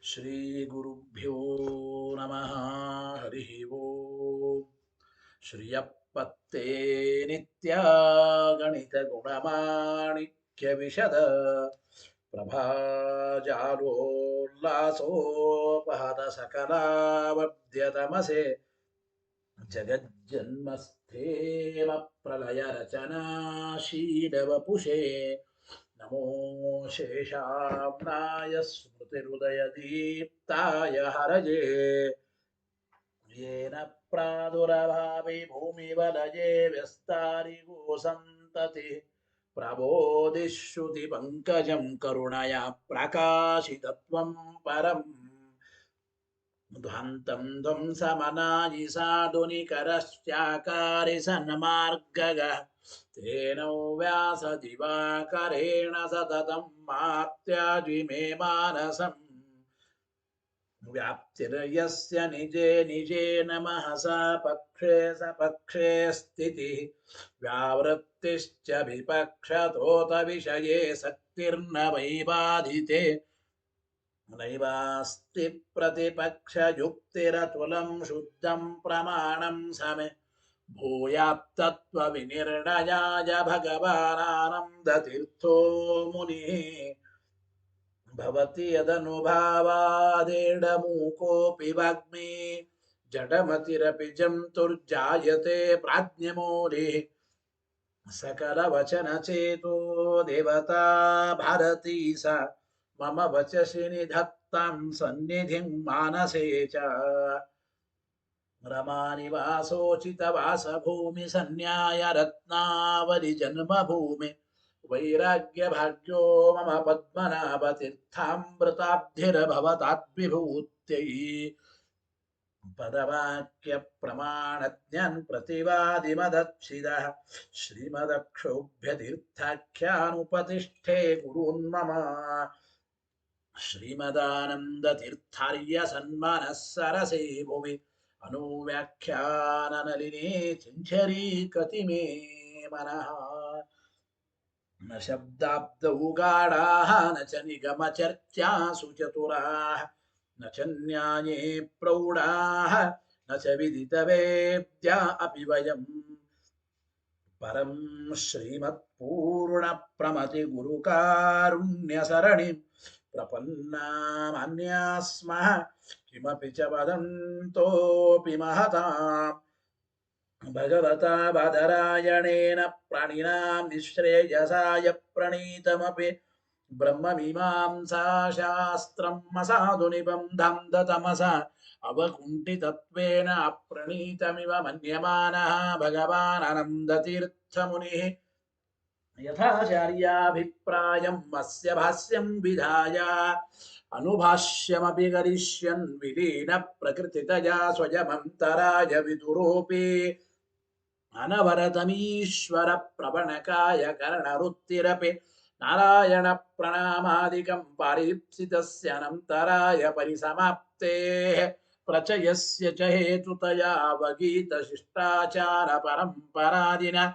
श्रीगुरुभ्यो नमः। हरिः ओम्। श्रियपत्ते नित्या गणितगुणमाणिक्यविशद प्रभाजालोल्लासोपहत सकलावद्यतमसे जगज्जन्मस्थेम प्रलयरचनाशीलवपुषे नमो शेषाम्नाय स्मृतिरुदयदीप्ताय हरये येन प्रादुरभावे भूमिवलये व्यस्तारिगो सन्तति प्रबोधिश्रुतिपङ्कजं करुणया प्रकाशितत्वं परम् ध्वान्तं ध्वंसमनायि साधुनिकरश्चाकारि सन्मार्गगः तेन व्यासदिवाकरेण सततं मात्याद्विमे मानसम् व्याप्तिर्यस्य निजे निजेन महसा पक्षे सपक्षे स्थितिः व्यावृत्तिश्च विपक्षतोत विषये शक्तिर्न वै बाधिते नैवास्ति प्रतिपक्षयुक्तिरतुलं शुद्धं प्रमाणं समे भूयात्तत्त्वविनिर्णयाय भगवानानन्दतीर्थो मुनिः भवति यदनुभावादेडमूकोऽपि वाग्मी जडमतिरपि जन्तुर्जायते प्राज्ञमूलिः सकलवचनचेतो देवता भारती सा मम वचसि निधत्तां सन्निधिं मानसे च रमानिवासोचितवासभूमि सन्न्याय रत्नावली जन्मभूमि वैराग्यभाग्यो मम पद्मनाभतीर्थामृताब्धिर्भवताद्विभूत्यै पदवाक्यप्रमाणज्ञान् प्रतिवादिमदर्शिदः श्रीमदक्षोभ्यतीर्थाख्यानुपतिष्ठे गुरून्मम श्रीमदानन्दतीर्थार्य सन्मनः सरसे भुवि अनुव्याख्याननलिने चिञ्चरीकति मनः न शब्दाब्दौ गाढाः न च निगमचर्चासु चतुराः न च न्याये प्रौढाः न च विदितवेद्या अपि वयम् परं श्रीमत्पूर्णप्रमतिगुरुकारुण्यसरणिं प्रपन्नामन्याः स्मः किमपि च वदन्तोऽपि महताम् भगवता बादरायणेन प्राणिनां निःश्रेयसाय प्रणीतमपि ब्रह्ममीमांसाशास्त्रम् असाधु निबन्धं दतमसा अवकुण्ठितत्वेन अप्रणीतमिव मन्यमानः भगवान् आनन्दतीर्थमुनिः यथाचार्याभिप्रायम् अस्य भाष्यं विधाय अनुभाष्यमपि करिष्यन् विलीन प्रकृतितया स्वयमन्तराय विदुरोऽपि अनवरतमीश्वर प्रवणकाय करणवृत्तिरपि नारायण प्रणामादिकं पारीप्सितस्य अनन्तराय परिसमाप्तेः प्रचयस्य च हेतुतया अवगीतशिष्टाचार परम्परादिना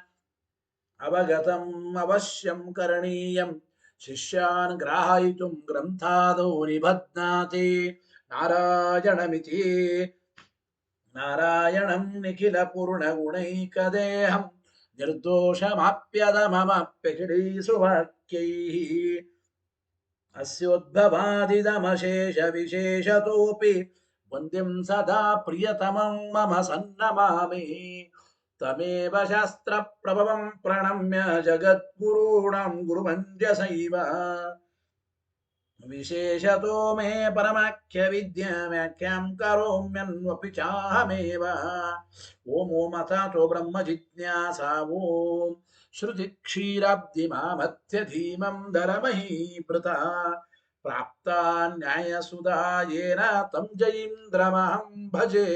अवगतम् अवश्यं करणीयं शिष्यान् ग्राहयितुं ग्रन्थादौ निबध्नाति नारायणमिति नारायणं निखिलपूर्णगुणैकदेहं निर्दोषमाप्यदममप्यखिलैर्वाक्यैः अस्योद्भवादिदमशेषविशेषतोऽपि वन्द्यं सदा प्रियतमं मम सन्नमामि तमेव शास्त्रप्रभवं प्रणम्य जगद्गुरूणां गुरुमञ्जसैव विशेषतो मे परमाख्यविद्याव्याख्यां करोम्यन्वपि चाहमेव ओमो मथातो ब्रह्म जिज्ञासा ॐ श्रुतिक्षीराब्धिमामथ्यधीमं दरमहीभृता प्राप्ता न्यायसुधा येन तं जयीन्द्रमहं भजे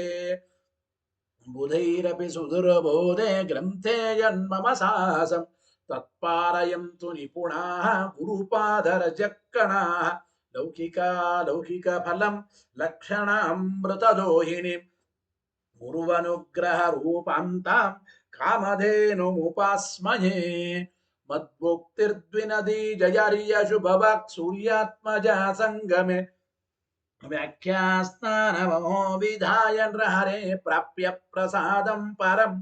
बुधैरपि सुदुर्बोधे ग्रन्थे जन्मम साहसं तत्पारयन्तु निपुणाः गुरुपादरजक्कणाः लौकिकफलं लक्षणामृतदोहिनीं गुरुवनुग्रहरूपान्तां कामधेनुमुपास्महे मद्भुक्तिर्द्विनदी जयार्य शुभवाक् सूर्यात्मजा सङ्गमे व्याख्यास्नानमो विधाय नृहरे प्राप्य प्रसादं परं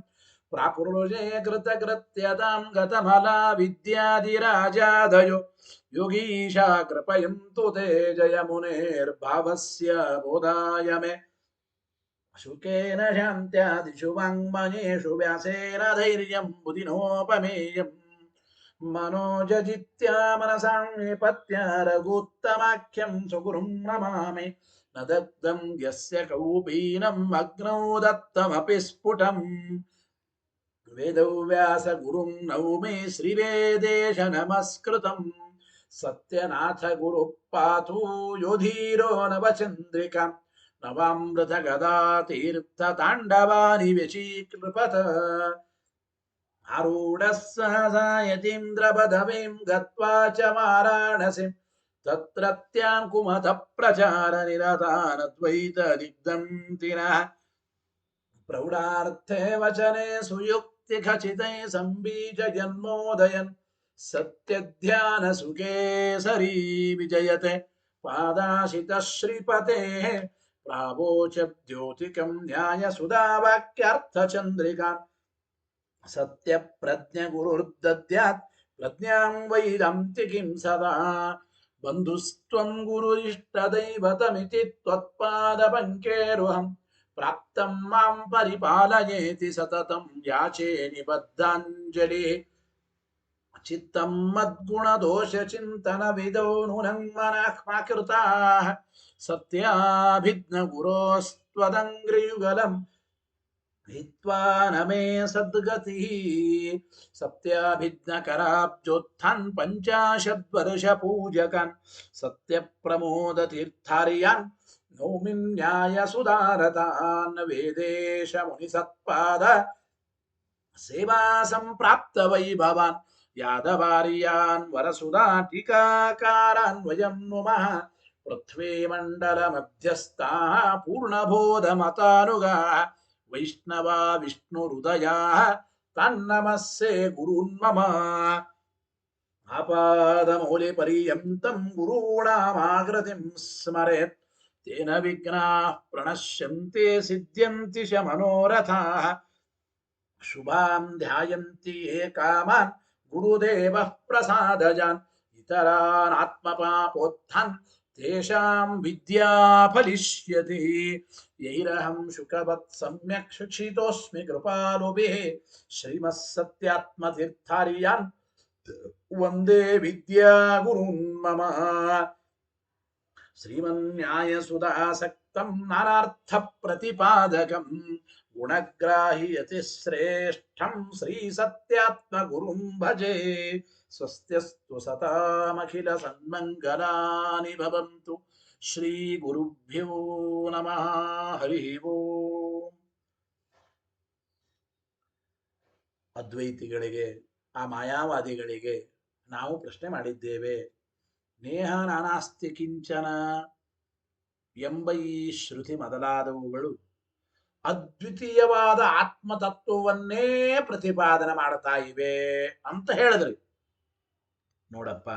प्रापुरुषे कृतकृत्यतां गतमला विद्यादिराजादयो योगीशा कृपयन्तु ते जयमुनेर्भावस्य बोधाय मे शुकेन शान्त्यादिषु वाङ्मयेषु व्यासेन धैर्यं बुधिनोपमेयम् मनोजजित्या मनसां निपत्य रघुत्तमाख्यं सुगुरुं नमामि न दग्धं यस्य कौपीनम् अग्नौ दत्तमपि स्फुटम् वेदव्यासगुरुं नौमि श्रीवेदेश नमस्कृतम् सत्यनाथ गुरुः पातु योधीरो नवचन्द्रिका नवामृतगदा तीर्थताण्डवानि व्यचीकृपत आरूढः सहसा यतीन्द्रपदवीं गत्वा च वाराणसीं तत्रत्यान् कुमतप्रचारनिरतानद्वैतदिग्धन्तिनः प्रौढार्थे वचने सुयुक्तिखचितैः सम्बीजयन्मोदयन् सत्यध्यानसुकेसरी विजयते पादाशितः श्रीपतेः प्रावोच द्योतिकं न्यायसुधावाक्यार्थचन्द्रिकाम् सत्यप्रज्ञगुरुर्दद्यात् प्रज्ञां वैदन्तिकीं सदा बन्धुस्त्वं गुरुरिष्टदैवतमिति त्वत्पादपङ्केरुहं प्राप्तं मां परिपालयेति सततं याचे निबद्धाञ्जलिः चित्तं मद्गुणदोषचिन्तनविदो नूनं मनः कृताः सत्याभिज्ञगुरोस्त्वदङ्घ्रियुगलम् हित्वा न मे सद्गतिः सत्याभिज्ञकराब्जोत्थान् पञ्चाशद्वर्षपूजकान् सत्यप्रमोदतीर्थार्यान् नौमि न्यायसुधारतान् वेदेश मुनिसत्पाद सेवा सम्प्राप्त वैभवान् यादवार्यान् वरसुधाटिकाकारान् वयं नुमः पृथ्वीमण्डलमध्यस्थाः पूर्णबोधमतानुगाः वैष्णवा विष्णुहृदयाः तन्नमस्ये गुरून् मम आपादमौलिपर्यन्तं गुरूणामाकृतिं स्मरेत् तेन विघ्नाः प्रणश्यन्ते सिद्ध्यन्ति च मनोरथाः शुभां ध्यायन्ति ये कामान् गुरुदेवः प्रसादजान् इतरान् आत्मपापोत्थान् तेषां विद्या फलिष्यति यैरहं शुकवत् सम्यक् शिक्षितोऽस्मि कृपालुभिः श्रीमत्सत्यात्मतीर्थार्यान् वन्दे विद्यागुरून् मम श्रीमन्न्यायसुधासक्तं नानार्थप्रतिपादकं गुणग्राह्यति श्रेष्ठं श्रीसत्यात्मगुरुं भजे स्वस्त्यस्तु सतामखिलसन्मङ्गलानि भवन्तु श्रीगुरुभ्यो नमः हरिः ಓಂ ಅದ್ವೈತಿಗಳಿಗೆ ಆ ಮಾಯಾವಾದಿಗಳಿಗೆ ನಾವು ಪ್ರಶ್ನೆ ಮಾಡಿದ್ದೇವೆ ನೇಹ ನಾನಾಸ್ತಿ ಕಿಂಚನ ಎಂಬ ಈ ಶ್ರುತಿ ಮೊದಲಾದವುಗಳು ಅದ್ವಿತೀಯವಾದ ಆತ್ಮತತ್ವವನ್ನೇ ಪ್ರತಿಪಾದನೆ ಮಾಡ್ತಾ ಇವೆ ಅಂತ ಹೇಳಿದ್ರಿ. ನೋಡಪ್ಪ,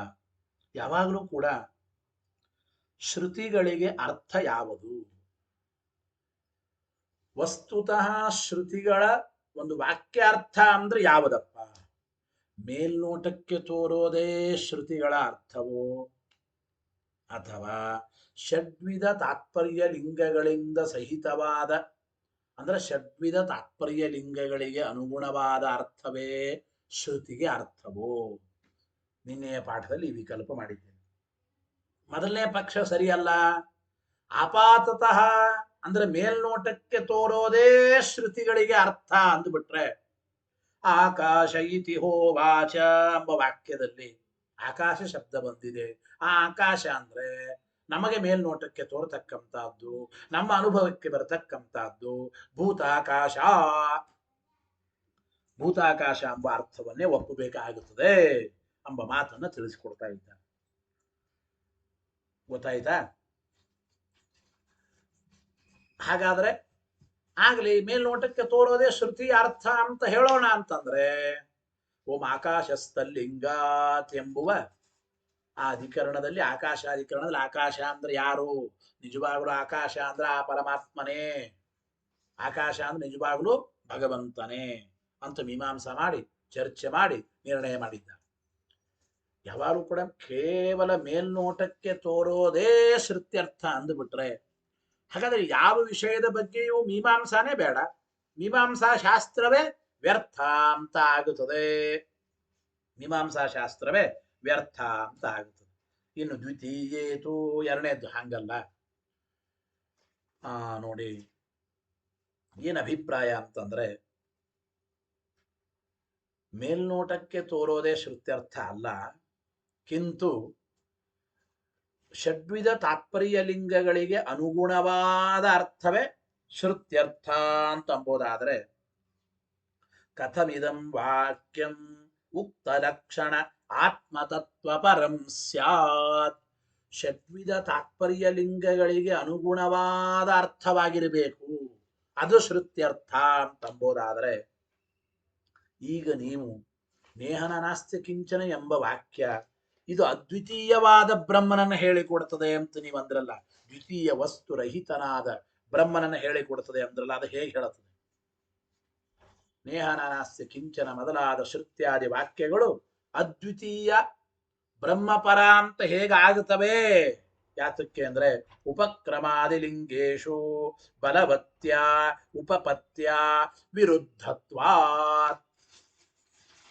ಯಾವಾಗಲೂ ಕೂಡ ಶ್ರುತಿಗಳಿಗೆ ಅರ್ಥ ಯಾವುದು? ವಸ್ತುತಃ ಶ್ರುತಿಗಳ ಒಂದು ವಾಕ್ಯಾರ್ಥ ಅಂದ್ರೆ ಯಾವುದಪ್ಪ? ಮೇಲ್ನೋಟಕ್ಕೆ ತೋರೋದೇ ಶ್ರುತಿಗಳ ಅರ್ಥವೋ ಅಥವಾ ಷಡ್ವಿಧ ತಾತ್ಪರ್ಯ ಲಿಂಗಗಳಿಂದ ಸಹಿತವಾದ ಅಂದ್ರೆ ಷಡ್ವಿಧ ತಾತ್ಪರ್ಯ ಲಿಂಗಗಳಿಗೆ ಅನುಗುಣವಾದ ಅರ್ಥವೇ ಶ್ರುತಿಗೆ ಅರ್ಥವೋ? ನಿನ್ನೆಯ ಪಾಠದಲ್ಲಿ ಈ ವಿಕಲ್ಪ ಮಾಡಿದ್ದೇನೆ. ಮೊದಲನೇ ಪಕ್ಷ ಸರಿಯಲ್ಲ. ಆಪಾತತಃ ಅಂದ್ರೆ ಮೇಲ್ನೋಟಕ್ಕೆ ತೋರೋದೇ ಶ್ರುತಿಗಳಿಗೆ ಅರ್ಥ ಅಂದ್ಬಿಟ್ರೆ ಆಕಾಶ ಇತಿ ಹೋವಾಚ ಎಂಬ ವಾಕ್ಯದಲ್ಲಿ ಆಕಾಶ ಶಬ್ದ ಬಂದಿದೆ. ಆ ಆಕಾಶ ಅಂದ್ರೆ ನಮಗೆ ಮೇಲ್ನೋಟಕ್ಕೆ ತೋರತಕ್ಕಂತಹದ್ದು, ನಮ್ಮ ಅನುಭವಕ್ಕೆ ಬರತಕ್ಕಂತಹದ್ದು ಭೂತಾಕಾಶ. ಭೂತಾಕಾಶ ಎಂಬ ಅರ್ಥವನ್ನೇ ಒಪ್ಪಬೇಕಾಗುತ್ತದೆ ಎಂಬ ಮಾತನ್ನ ತಿಳಿಸಿಕೊಡ್ತಾ ಇದ್ದಾರೆ. ಗೊತ್ತಾಯ್ತಾ? ಹಾಗಾದ್ರೆ ಆಗ್ಲಿ, ಮೇಲ್ನೋಟಕ್ಕೆ ತೋರೋದೇ ಶ್ರುತಿ ಅರ್ಥ ಅಂತ ಹೇಳೋಣ ಅಂತಂದ್ರೆ ಓಂ ಆಕಾಶಸ್ಥಲಿಂಗಾತ್ ಎಂಬುವ ಆ ಅಧಿಕರಣದಲ್ಲಿ ಆಕಾಶಾಧಿಕರಣದಲ್ಲಿ ಆಕಾಶ ಅಂದ್ರೆ ಯಾರು? ನಿಜವಾಗ್ಲೂ ಆಕಾಶ ಅಂದ್ರೆ ಆ ಪರಮಾತ್ಮನೇ. ಆಕಾಶ ಅಂದ್ರೆ ನಿಜವಾಗ್ಲೂ ಭಗವಂತನೇ ಅಂತ ಮೀಮಾಂಸಾ ಮಾಡಿ ಚರ್ಚೆ ಮಾಡಿ ನಿರ್ಣಯ ಮಾಡಿದ್ದಾರೆ. ಯಾವಾಗಲೂ ಕೂಡ ಕೇವಲ ಮೇಲ್ನೋಟಕ್ಕೆ ತೋರೋದೇ ಶ್ರುತ್ಯರ್ಥ ಅಂದುಬಿಟ್ರೆ ಹಾಗಾದ್ರೆ ಯಾವ ವಿಷಯದ ಬಗ್ಗೆಯೂ ಮೀಮಾಂಸಾನೇ ಬೇಡ, ಮೀಮಾಂಸಾ ಶಾಸ್ತ್ರವೇ ವ್ಯರ್ಥ ಅಂತ ಆಗುತ್ತದೆ. ಮೀಮಾಂಸಾ ಶಾಸ್ತ್ರವೇ ವ್ಯರ್ಥ ಅಂತ ಆಗುತ್ತದೆ. ಇನ್ನು ದ್ವಿತೀಯೇತು ಎರಡನೇದ್ದು ಹಂಗಲ್ಲ. ನೋಡಿ ಏನ್ ಅಭಿಪ್ರಾಯ ಅಂತಂದ್ರೆ ಮೇಲ್ನೋಟಕ್ಕೆ ತೋರೋದೇ ಶ್ರುತ್ಯರ್ಥ ಅಲ್ಲ, ಕಿಂತು ಷಡ್ವಿಧ ತಾತ್ಪರ್ಯ ಲಿಂಗಗಳಿಗೆ ಅನುಗುಣವಾದ ಅರ್ಥವೇ ಶ್ರುತ್ಯರ್ಥ ಅಂತ ಅಂಬೋದಾದ್ರೆ ಕಥಮಿದಂ ವಾಕ್ಯಂ ಉಕ್ತ ಲಕ್ಷಣ ಆತ್ಮತತ್ವ ಪರಂ ಸ್ಯಾತ್. ಷಡ್ವಿಧ ತಾತ್ಪರ್ಯ ಲಿಂಗಗಳಿಗೆ ಅನುಗುಣವಾದ ಅರ್ಥವಾಗಿರಬೇಕು, ಅದು ಶ್ರುತ್ಯರ್ಥ ಅಂತಂಬೋದಾದರೆ ಈಗ ನೀವು ನೇಹನ ನಾಸ್ತಿ ಕಿಂಚನ ಎಂಬ ವಾಕ್ಯ ಇದು ಅದ್ವಿತೀಯವಾದ ಬ್ರಹ್ಮನನ್ನು ಹೇಳಿಕೊಡ್ತದೆ ಅಂತ ನೀವು ಅಂದ್ರಲ್ಲ, ದ್ವಿತೀಯ ವಸ್ತು ರಹಿತನಾದ ಬ್ರಹ್ಮನನ್ನು ಹೇಳಿಕೊಡ್ತದೆ ಅಂದ್ರಲ್ಲ, ಅದು ಹೇಗೆ ಹೇಳುತ್ತದೆ? ನೇಹನ ನಾಸ್ತಿ ಕಿಂಚನ ಮೊದಲಾದ ಶ್ರುತ್ಯಾದಿ ವಾಕ್ಯಗಳು ಅದ್ವಿತೀಯ ಬ್ರಹ್ಮಪರ ಅಂತ ಹೇಗಾಗುತ್ತವೆ? ಯಾತಕ್ಕೆ ಅಂದ್ರೆ ಉಪಕ್ರಮಾದಿ ಲಿಂಗೇಶು ಬಲವತ್ಯ ಉಪಪತ್ಯ ವಿರುದ್ಧತ್ವಾತ್.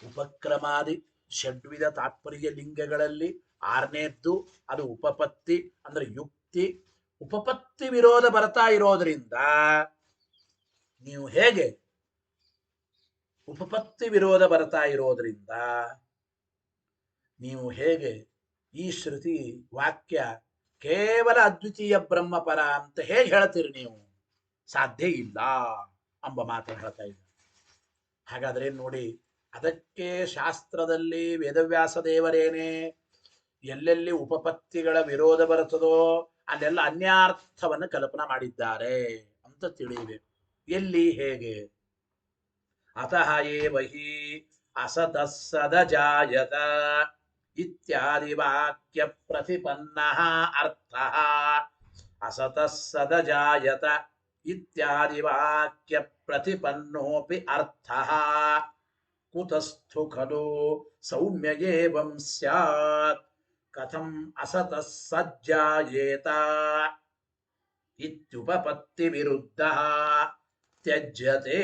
ಉಪಕ್ರಮಾದಿ ಷಡ್ವಿಧ ತಾತ್ಪರ್ಯ ಲಿಂಗಗಳಲ್ಲಿ ಆರನೇದ್ದು ಅದು ಉಪಪತ್ತಿ ಅಂದ್ರೆ ಯುಕ್ತಿ. ಉಪಪತ್ತಿ ವಿರೋಧ ಬರ್ತಾ ಇರೋದ್ರಿಂದ ನೀವು ಹೇಗೆ ಉಪಪತ್ತಿ ವಿರೋಧ ಬರ್ತಾ ಇರೋದ್ರಿಂದ ನೀವು ಹೇಗೆ ಈ ಶ್ರುತಿ ವಾಕ್ಯ ಕೇವಲ ಅದ್ವಿತೀಯ ಬ್ರಹ್ಮಪರ ಅಂತ ಹೇಗೆ ಹೇಳ್ತೀರಿ? ನೀವು ಸಾಧ್ಯ ಇಲ್ಲ ಎಂಬ ಮಾತನ್ನು ಹೇಳ್ತಾ ಇದ್ದಾರೆ. ಹಾಗಾದ್ರೆ ನೋಡಿ, ಅದಕ್ಕೆ ಶಾಸ್ತ್ರದಲ್ಲಿ ವೇದವ್ಯಾಸ ದೇವರೇನೆ ಎಲ್ಲೆಲ್ಲಿ ಉಪಪತ್ತಿಗಳ ವಿರೋಧ ಬರುತ್ತದೋ ಅಲ್ಲೆಲ್ಲ ಅನ್ಯಾರ್ಥವನ್ನು ಕಲ್ಪನಾ ಮಾಡಿದ್ದಾರೆ ಅಂತ ತಿಳಿಯಬೇಕು. ಎಲ್ಲಿ ಹೇಗೆ? ಅತಃ ಏವ ಹಿ ಅಸತಃ ಸದಜಾಯತ ಇತ್ಯಾದಿ ವಾಕ್ಯ ಪ್ರತಿಪನ್ನಃ ಅರ್ಥಃ. ಅಸತಃ ಸದಜಾಯತ ಇತ್ಯಾದಿ ವಾಕ್ಯ ಪ್ರತಿಪನ್ನೋಪಿ ಅರ್ಥಃ ಕುತಸ್ಥು ಖಲು ಸೌಮ್ಯ ಏವಂ ಸ್ಯಾತ್ ಕಥಂ ಅಸತಃ ಸಜ್ಜಾಯೇತ ಇತ್ಯುಪಪತ್ತಿ ವಿರುದ್ಧಃ ತ್ಯಜ್ಯತೆ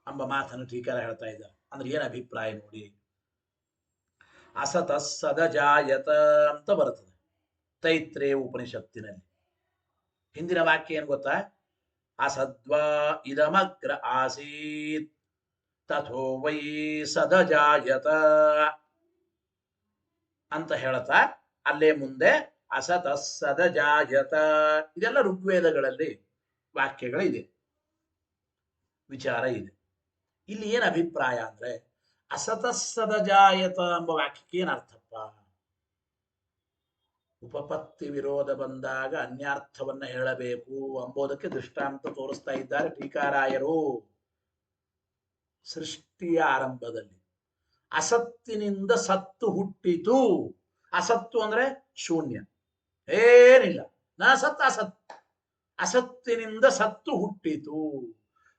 ಎಂಬ ಮಾತನ್ನು ಟೀಕಾರ ಹೇಳ್ತಾ ಇದ್ದಾರೆ. ಅಂದ್ರೆ ಏನ್ ಅಭಿಪ್ರಾಯ ನೋಡಿ. ಅಸತಃ ಸದಜಾಯತ ಅಂತ ಬರ್ತದೆ ತೈತ್ರೇಯ ಉಪನಿಷತ್ತಿನಲ್ಲಿ. ಹಿಂದಿನ ವಾಕ್ಯ ಏನ್ ಗೊತ್ತಾ? ಅಸದ್ವಾ ಇದಮಗ್ರ ಆಸೀತ್ ತಥೋ ವೈ ಸದಜಾಯತ ಅಂತ ಹೇಳ್ತಾ ಅಲ್ಲೇ ಮುಂದೆ ಅಸತಃ ಸದಜಾಯತ. ಇದೆಲ್ಲ ಋಗ್ವೇದಗಳಲ್ಲಿ ವಾಕ್ಯಗಳಿದೆ, ವಿಚಾರ ಇದೆ. ಇಲ್ಲಿ ಏನ್ ಅಭಿಪ್ರಾಯ ಅಂದ್ರೆ ಅಸತಃ ಸದಜಾಯತ ಎಂಬ ವಾಕ್ಯಕ್ಕೆ ಏನ್ ಅರ್ಥಪ್ಪ? ಉಪಪತ್ತಿ ವಿರೋಧ ಬಂದಾಗ ಅನ್ಯಾರ್ಥವನ್ನ ಹೇಳಬೇಕು ಎಂಬುದಕ್ಕೆ ದೃಷ್ಟಾಂತ ತೋರಿಸ್ತಾ ಇದ್ದಾರೆ ಟೀಕಾರಾಯರು. ಸೃಷ್ಟಿಯ ಆರಂಭದಲ್ಲಿ ಅಸತ್ತಿನಿಂದ ಸತ್ತು ಹುಟ್ಟಿತು. ಅಸತ್ತು ಅಂದ್ರೆ ಶೂನ್ಯ, ಏನಿಲ್ಲ. ನ ಸತ್ ಅಸತ್, ಅಸತ್ತಿನಿಂದ ಸತ್ತು ಹುಟ್ಟಿತು.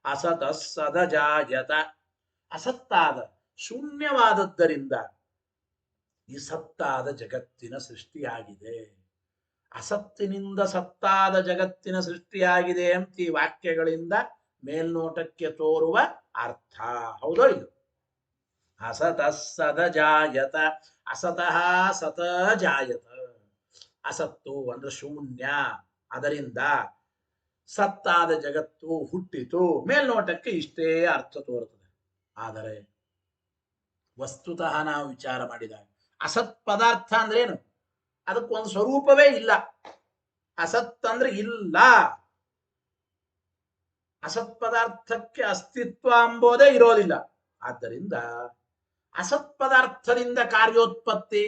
ಅಸತಃ ಸದಜಾಯತ, ಅಸತ್ತಾದ ಶೂನ್ಯವಾದದ್ದರಿಂದ ಈ ಸತ್ತಾದ ಜಗತ್ತಿನ ಸೃಷ್ಟಿಯಾಗಿದೆ. ಅಸತ್ತಿನಿಂದ ಸತ್ತಾದ ಜಗತ್ತಿನ ಸೃಷ್ಟಿಯಾಗಿದೆ ಅಂತ ಈ ವಾಕ್ಯಗಳಿಂದ ಮೇಲ್ನೋಟಕ್ಕೆ ತೋರುವ ಅರ್ಥ. ಹೌದೋ ಇದು? ಅಸತಃ ಸದಜಾಯತ, ಅಸತಃ ಸತಜಾಯತ. ಅಸತ್ತು ಅಂದ್ರೆ ಶೂನ್ಯ, ಅದರಿಂದ ಸತ್ತಾದ ಜಗತ್ತು ಹುಟ್ಟಿತು. ಮೇಲ್ನೋಟಕ್ಕೆ ಇಷ್ಟೇ ಅರ್ಥ ತೋರುತ್ತದೆ. ಆದರೆ ವಸ್ತುತಃ ನಾವು ವಿಚಾರ ಮಾಡಿದಾಗ ಅಸತ್ ಪದಾರ್ಥ ಅಂದ್ರೆ ಏನು? ಅದಕ್ಕೊಂದು ಸ್ವರೂಪವೇ ಇಲ್ಲ. ಅಸತ್ ಅಂದ್ರೆ ಇಲ್ಲ. ಅಸತ್ ಪದಾರ್ಥಕ್ಕೆ ಅಸ್ತಿತ್ವ ಎಂಬುದೇ ಇರೋದಿಲ್ಲ. ಆದ್ದರಿಂದ ಅಸತ್ ಪದಾರ್ಥದಿಂದ ಕಾರ್ಯೋತ್ಪತ್ತಿ,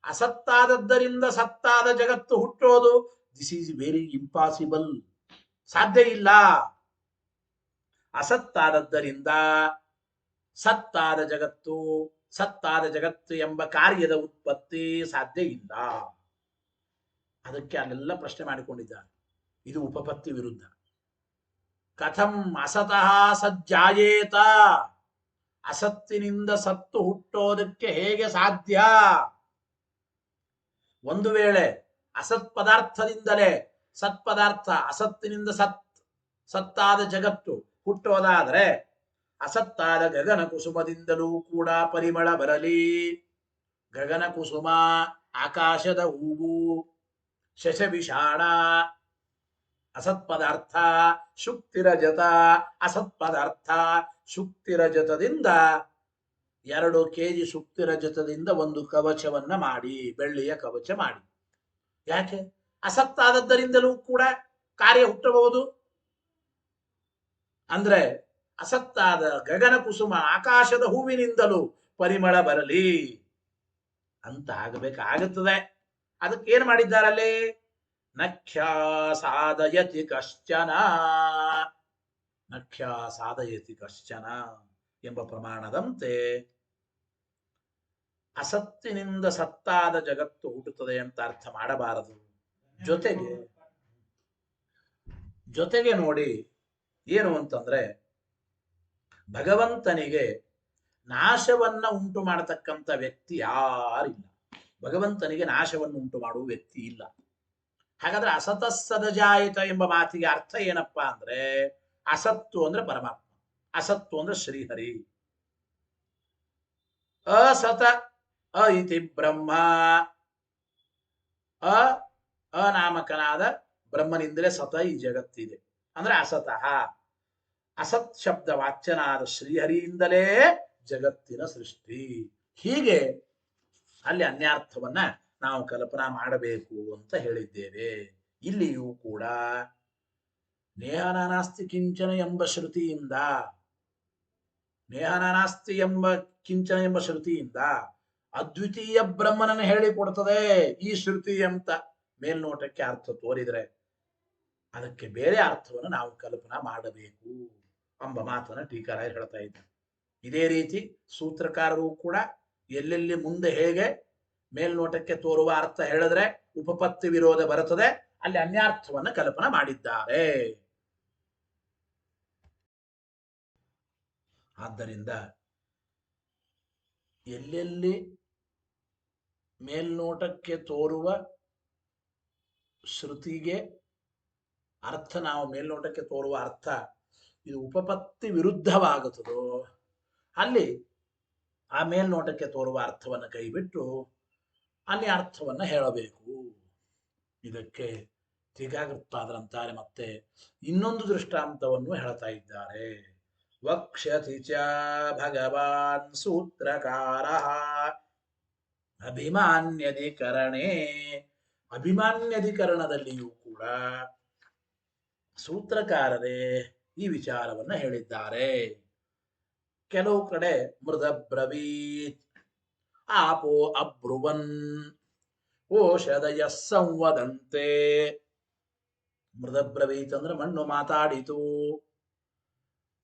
ಅಸತ್ತಾದದ್ದರಿಂದ ಸತ್ತಾದ ಜಗತ್ತು ಹುಟ್ಟೋದು, ದಿಸ್ ಈಸ್ ವೆರಿ ಇಂಪಾಸಿಬಲ್, ಸಾಧ್ಯ ಇಲ್ಲ. ಅಸತ್ತಾದದ್ದರಿಂದ ಸತ್ತಾದ ಜಗತ್ತು ಸತ್ತಾದ ಜಗತ್ತು ಎಂಬ ಕಾರ್ಯದ ಉತ್ಪತ್ತಿ ಸಾಧ್ಯ ಇಲ್ಲ. ಅದಕ್ಕೆ ಅಲ್ಲೆಲ್ಲ ಪ್ರಶ್ನೆ ಮಾಡಿಕೊಂಡಿದ್ದಾರೆ. ಇದು ಉಪಪತ್ತಿ ವಿರುದ್ಧ. ಕಥಂ ಅಸತಃ ಸಜ್ಜಾಯೇತ, ಅಸತ್ತಿನಿಂದ ಸತ್ತು ಹುಟ್ಟೋದಕ್ಕೆ ಹೇಗೆ ಸಾಧ್ಯ? ಒಂದು ವೇಳೆ ಅಸತ್ ಪದಾರ್ಥದಿಂದಲೇ ಸತ್ಪದಾರ್ಥ, ಅಸತ್ತಿನಿಂದ ಸತ್ತಾದ ಜಗತ್ತು ಹುಟ್ಟೋದಾದರೆ ಅಸತ್ತಾದ ಗಗನ ಕುಸುಮದಿಂದಲೂ ಕೂಡ ಪರಿಮಳ ಬರಲಿ. ಗಗನ ಕುಸುಮ ಆಕಾಶದ ಹೂವು, ಶಶವಿಷಾಣ ಅಸತ್ಪದಾರ್ಥ, ಶುಕ್ತಿರಜತ ಅಸತ್ಪದಾರ್ಥ. ಶುಕ್ತಿರಜತದಿಂದ 2 kg ಶುಕ್ತಿರಜತದಿಂದ ಒಂದು ಕವಚವನ್ನ ಮಾಡಿ, ಬೆಳ್ಳಿಯ ಕವಚ ಮಾಡಿ. ಯಾಕೆ? ಅಸತ್ತಾದದ್ದರಿಂದಲೂ ಕೂಡ ಕಾರ್ಯ ಹುಟ್ಟಬಹುದು. ಅಂದ್ರೆ ಅಸತ್ತಾದ ಗಗನ ಕುಸುಮ ಆಕಾಶದ ಹೂವಿನಿಂದಲೂ ಪರಿಮಳ ಬರಲಿ ಅಂತ ಆಗಬೇಕಾಗುತ್ತದೆ. ಅದಕ್ಕೆ ಏನ್ ಮಾಡಿದ್ದಾರಲ್ಲಿ? ನಖ್ಯಾ ಸಾಧಯತಿ ಕಶ್ಚನ, ನಖ್ಯಾ ಸಾಧಯತಿ ಕಶ್ಚನ ಎಂಬ ಪ್ರಮಾಣದಂತೆ ಅಸತ್ತಿನಿಂದ ಸತ್ತಾದ ಜಗತ್ತು ಹುಟ್ಟುತ್ತದೆ ಅಂತ ಅರ್ಥ ಮಾಡಬಾರದು. ಜೊತೆಗೆ ನೋಡಿ ಏನು ಅಂತಂದ್ರೆ, ಭಗವಂತನಿಗೆ ನಾಶವನ್ನ ಉಂಟು ಮಾಡತಕ್ಕಂಥ ವ್ಯಕ್ತಿ ಯಾರಿಲ್ಲ. ಭಗವಂತನಿಗೆ ನಾಶವನ್ನು ಉಂಟು ಮಾಡುವ ವ್ಯಕ್ತಿ ಇಲ್ಲ. ಹಾಗಾದ್ರೆ ಅಸತಸ್ಸದಜಾಯಿತ ಎಂಬ ಮಾತಿಗೆ ಅರ್ಥ ಏನಪ್ಪಾ ಅಂದ್ರೆ, ಅಸತ್ತು ಅಂದ್ರೆ ಪರಮಾತ್ಮ, ಅಸತ್ತು ಅಂದ್ರೆ ಶ್ರೀಹರಿ. ಅಸತ ಅ ಇತಿ ಬ್ರಹ್ಮ, ಅನಾಮಕನಾದ ಬ್ರಹ್ಮನಿಂದಲೇ ಸತ ಈ ಜಗತ್ತಿದೆ ಅಂದ್ರೆ ಅಸತಃ. ಅಸತ್ ಶಬ್ದ ವಾಚ್ಯನಾದ ಶ್ರೀಹರಿಯಿಂದಲೇ ಜಗತ್ತಿನ ಸೃಷ್ಟಿ. ಹೀಗೆ ಅಲ್ಲಿ ಅನ್ಯಾರ್ಥವನ್ನ ನಾವು ಕಲ್ಪನಾ ಮಾಡಬೇಕು ಅಂತ ಹೇಳಿದ್ದೇವೆ. ಇಲ್ಲಿಯೂ ಕೂಡ ನೇಹನಾನಾಸ್ತಿ ಕಿಂಚನ ಎಂಬ ಶ್ರುತಿಯಿಂದ, ನೇಹನಾನಾಸ್ತಿ ಎಂಬ ಕಿಂಚನ ಎಂಬ ಶ್ರುತಿಯಿಂದ ಅದ್ವಿತೀಯ ಬ್ರಹ್ಮನನ್ನು ಹೇಳಿಕೊಡ್ತದೆ ಈ ಶ್ರುತಿ ಅಂತ ಮೇಲ್ನೋಟಕ್ಕೆ ಅರ್ಥ ತೋರಿದರೆ, ಅದಕ್ಕೆ ಬೇರೆ ಅರ್ಥವನ್ನು ನಾವು ಕಲ್ಪನಾ ಮಾಡಬೇಕು ಎಂಬ ಮಾತನ್ನು ಟೀಕಾರ ಹೇಳ್ತಾ ಇದ್ದಾರೆ. ಇದೇ ರೀತಿ ಸೂತ್ರಕಾರರು ಕೂಡ ಎಲ್ಲೆಲ್ಲಿ ಮುಂದೆ ಹೇಗೆ ಮೇಲ್ನೋಟಕ್ಕೆ ತೋರುವ ಅರ್ಥ ಹೇಳಿದ್ರೆ ಉಪಪತ್ತಿ ವಿರೋಧ ಬರುತ್ತದೆ, ಅಲ್ಲಿ ಅನ್ಯಾರ್ಥವನ್ನು ಕಲ್ಪನಾ ಮಾಡಿದ್ದಾರೆ. ಆದ್ದರಿಂದ ಎಲ್ಲೆಲ್ಲಿ ಮೇಲ್ನೋಟಕ್ಕೆ ತೋರುವ ಶ್ರುತಿಗೆ ಅರ್ಥ, ನಾವು ಮೇಲ್ನೋಟಕ್ಕೆ ತೋರುವ ಅರ್ಥ ಇದು ಉಪಪತ್ತಿ ವಿರುದ್ಧವಾಗುತ್ತದೋ ಅಲ್ಲಿ ಆ ಮೇಲ್ನೋಟಕ್ಕೆ ತೋರುವ ಅರ್ಥವನ್ನು ಕೈಬಿಟ್ಟು ಅನ್ಯ ಅರ್ಥವನ್ನು ಹೇಳಬೇಕು. ಇದಕ್ಕೆ ಟೀಕಾಕೃತ್ಪಾದರಂತಾರೆ ಮತ್ತೆ ಇನ್ನೊಂದು ದೃಷ್ಟಾಂತವನ್ನು ಹೇಳ್ತಾ ಇದ್ದಾರೆ. ವಕ್ಷ್ಯತಿ ಚ ಭಗವಾನ್ ಸೂತ್ರಕಾರ ಅಭಿಮಾನ್ಯಧಿಕರಣೆ, ಅಭಿಮಾನ್ಯಧಿಕರಣದಲ್ಲಿಯೂ ಕೂಡ ಸೂತ್ರಕಾರರೇ ಈ ವಿಚಾರವನ್ನು ಹೇಳಿದ್ದಾರೆ. ಕೆಲವು ಕಡೆ ಮೃದಬ್ರವೀತ್ ಆಪೋ ಅಬ್ರುವನ್ ಓಷಧಯ ಸಂವದಂತೆ. ಮೃದಬ್ರವೀತ್ ಅಂದ್ರೆ ಮಣ್ಣು ಮಾತಾಡಿತು,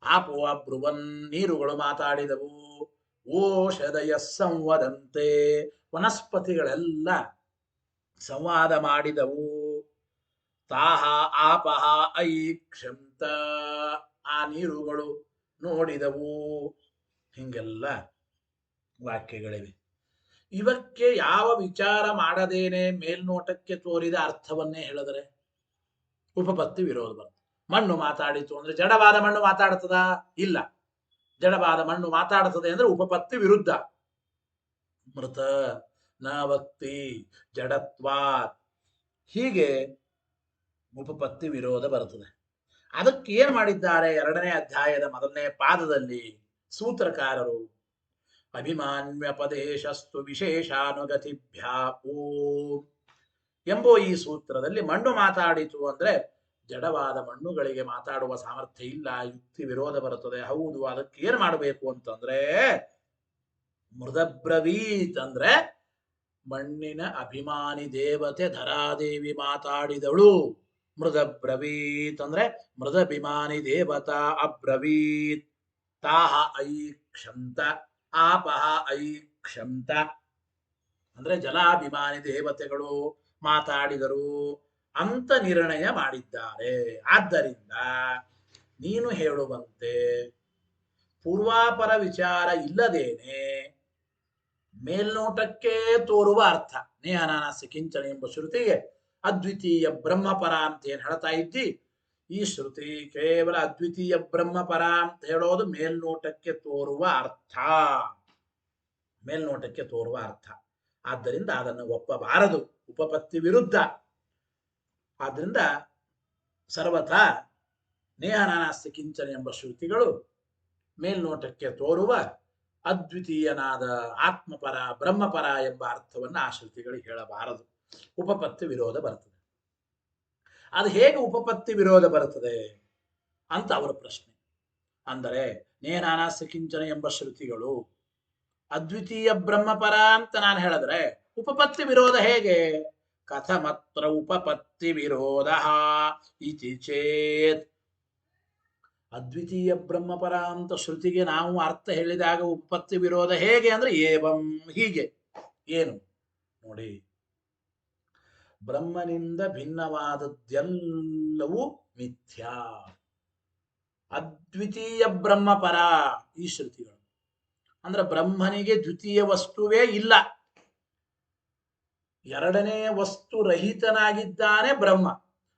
ಆಪೋ ಅಬ್ರುವನ್ ನೀರುಗಳು ಮಾತಾಡಿದವು, ಓಷಧಯ ಸಂವದಂತೆ ವನಸ್ಪತಿಗಳೆಲ್ಲ ಸಂವಾದ ಮಾಡಿದವು. ತಾಹ ಆಪಹ ಐಕ್ಷಂತ ಆ ನೀರುಗಳು ನೋಡಿದವು. ಹಿಂಗೆಲ್ಲ ವಾಕ್ಯಗಳಿವೆ. ಇವಕ್ಕೆ ಯಾವ ವಿಚಾರ ಮಾಡದೇನೆ ಮೇಲ್ನೋಟಕ್ಕೆ ತೋರಿದ ಅರ್ಥವನ್ನೇ ಹೇಳಿದರೆ ಉಪಪತ್ತಿ ವಿರೋಧ ಬರ್ತದೆ. ಮಣ್ಣು ಮಾತಾಡಿತು ಅಂದ್ರೆ ಜಡವಾದ ಮಣ್ಣು ಮಾತಾಡ್ತದ? ಇಲ್ಲ. ಜಡವಾದ ಮಣ್ಣು ಮಾತಾಡ್ತದೆ ಅಂದ್ರೆ ಉಪಪತ್ತಿ ವಿರುದ್ಧ. ಮೃತ ನ ವಕ್ತಿ ಜಡತ್ವಾತ್, ಹೀಗೆ ಉಪಪತ್ತಿ ವಿರೋಧ ಬರುತ್ತದೆ. ಅದಕ್ಕೆ ಏನ್ ಮಾಡಿದ್ದಾರೆ? 2ನೇ ಅಧ್ಯಾಯದ 1ನೇ ಪಾದದಲ್ಲಿ ಸೂತ್ರಕಾರರು ಅಭಿಮಾನ್ಯಪದೇಶಸ್ತು ವಿಶೇಷಾನುಗತಿಭ್ಯಾಪೋ ಎಂಬೋ ಈ ಸೂತ್ರದಲ್ಲಿ ಮಣ್ಣು ಮಾತಾಡಿತು ಅಂದ್ರೆ ಜಡವಾದ ಮಣ್ಣುಗಳಿಗೆ ಮಾತಾಡುವ ಸಾಮರ್ಥ್ಯ ಇಲ್ಲ, ಯುಕ್ತಿ ವಿರೋಧ ಬರುತ್ತದೆ. ಹೌದು, ಅದಕ್ಕೆ ಏನ್ ಮಾಡಬೇಕು ಅಂತಂದ್ರೆ ಮೃದಬ್ರವೀತ್ ಅಂದ್ರೆ ಮಣ್ಣಿನ ಅಭಿಮಾನಿ ದೇವತೆ ಧರಾದೇವಿ ಮಾತಾಡಿದಳು. ಮೃದಬ್ರವೀತ್ ಅಂದ್ರೆ ಮೃದಭಿಮಾನಿ ದೇವತಾ ಅಬ್ರವೀತ್. ತಾಹ ಐಕ್ಷಂತ ಆಪಹ ಐಕ್ಷಂತ ಅಂದ್ರೆ ಜಲಾಭಿಮಾನಿ ದೇವತೆಗಳು ಮಾತಾಡಿದರು ಅಂತ ನಿರ್ಣಯ ಮಾಡಿದ್ದಾರೆ. ಆದ್ದರಿಂದ ನೀನು ಹೇಳುವಂತೆ ಪೂರ್ವಾಪರ ವಿಚಾರ ಇಲ್ಲದೇನೆ ಮೇಲ್ನೋಟಕ್ಕೆ ತೋರುವ ಅರ್ಥ ನೇಹನಾನಾಸ್ಯ ಕಿಂಚನ ಎಂಬ ಶ್ರುತಿಗೆ ಅದ್ವಿತೀಯ ಬ್ರಹ್ಮಪರ ಅಂತ ಏನ್ ಹೇಳ್ತಾ ಇದ್ದಿ, ಈ ಶ್ರುತಿ ಕೇವಲ ಅದ್ವಿತೀಯ ಬ್ರಹ್ಮಪರ ಅಂತ ಹೇಳೋದು ಮೇಲ್ನೋಟಕ್ಕೆ ತೋರುವ ಅರ್ಥ, ಮೇಲ್ನೋಟಕ್ಕೆ ತೋರುವ ಅರ್ಥ. ಆದ್ದರಿಂದ ಅದನ್ನು ಒಪ್ಪಬಾರದು, ಉಪಪತ್ತಿ ವಿರುದ್ಧ. ಆದ್ರಿಂದ ಸರ್ವಥಾ ನೇಹನಾನಾಸ್ಯ ಕಿಂಚನ ಎಂಬ ಶ್ರುತಿಗಳು ಮೇಲ್ನೋಟಕ್ಕೆ ತೋರುವ ಅದ್ವಿತೀಯನಾದ ಆತ್ಮಪರ ಬ್ರಹ್ಮಪರ ಎಂಬ ಅರ್ಥವನ್ನು ಆ ಶ್ರುತಿಗಳಿಗೆ ಹೇಳಬಾರದು, ಉಪಪತ್ತಿ ವಿರೋಧ ಬರ್ತದೆ. ಅದು ಹೇಗೆ ಉಪಪತ್ತಿ ವಿರೋಧ ಬರುತ್ತದೆ ಅಂತ ಅವರ ಪ್ರಶ್ನೆ. ಅಂದರೆ ನೇಹನಾನಾಸ್ಯ ಕಿಂಚನ ಎಂಬ ಶ್ರುತಿಗಳು ಅದ್ವಿತೀಯ ಬ್ರಹ್ಮಪರ ಅಂತ ನಾನು ಹೇಳಿದ್ರೆ ಉಪಪತ್ತಿ ವಿರೋಧ ಹೇಗೆ? ಕಥಮತ್ರ ಉಪಪತ್ತಿ ವಿರೋಧ ಇತಿ ಚೇತ್, ಅದ್ವಿತೀಯ ಬ್ರಹ್ಮಪರ ಅಂತ ಶ್ರುತಿಗೆ ನಾವು ಅರ್ಥ ಹೇಳಿದಾಗ ಉಪಪತ್ತಿ ವಿರೋಧ ಹೇಗೆ ಅಂದ್ರೆ ಏವಂ, ಹೀಗೆ. ಏನು ನೋಡಿ, ಬ್ರಹ್ಮನಿಂದ ಭಿನ್ನವಾದದ್ದೆಲ್ಲವೂ ಮಿಥ್ಯಾ, ಅದ್ವಿತೀಯ ಬ್ರಹ್ಮಪರ ಈ ಶ್ರುತಿಗಳು. ಅಂದ್ರೆ ಬ್ರಹ್ಮನಿಗೆ ದ್ವಿತೀಯ ವಸ್ತುವೇ ಇಲ್ಲ, ಎರಡನೇ ವಸ್ತು ರಹಿತನಾಗಿದ್ದಾನೆ ಬ್ರಹ್ಮ.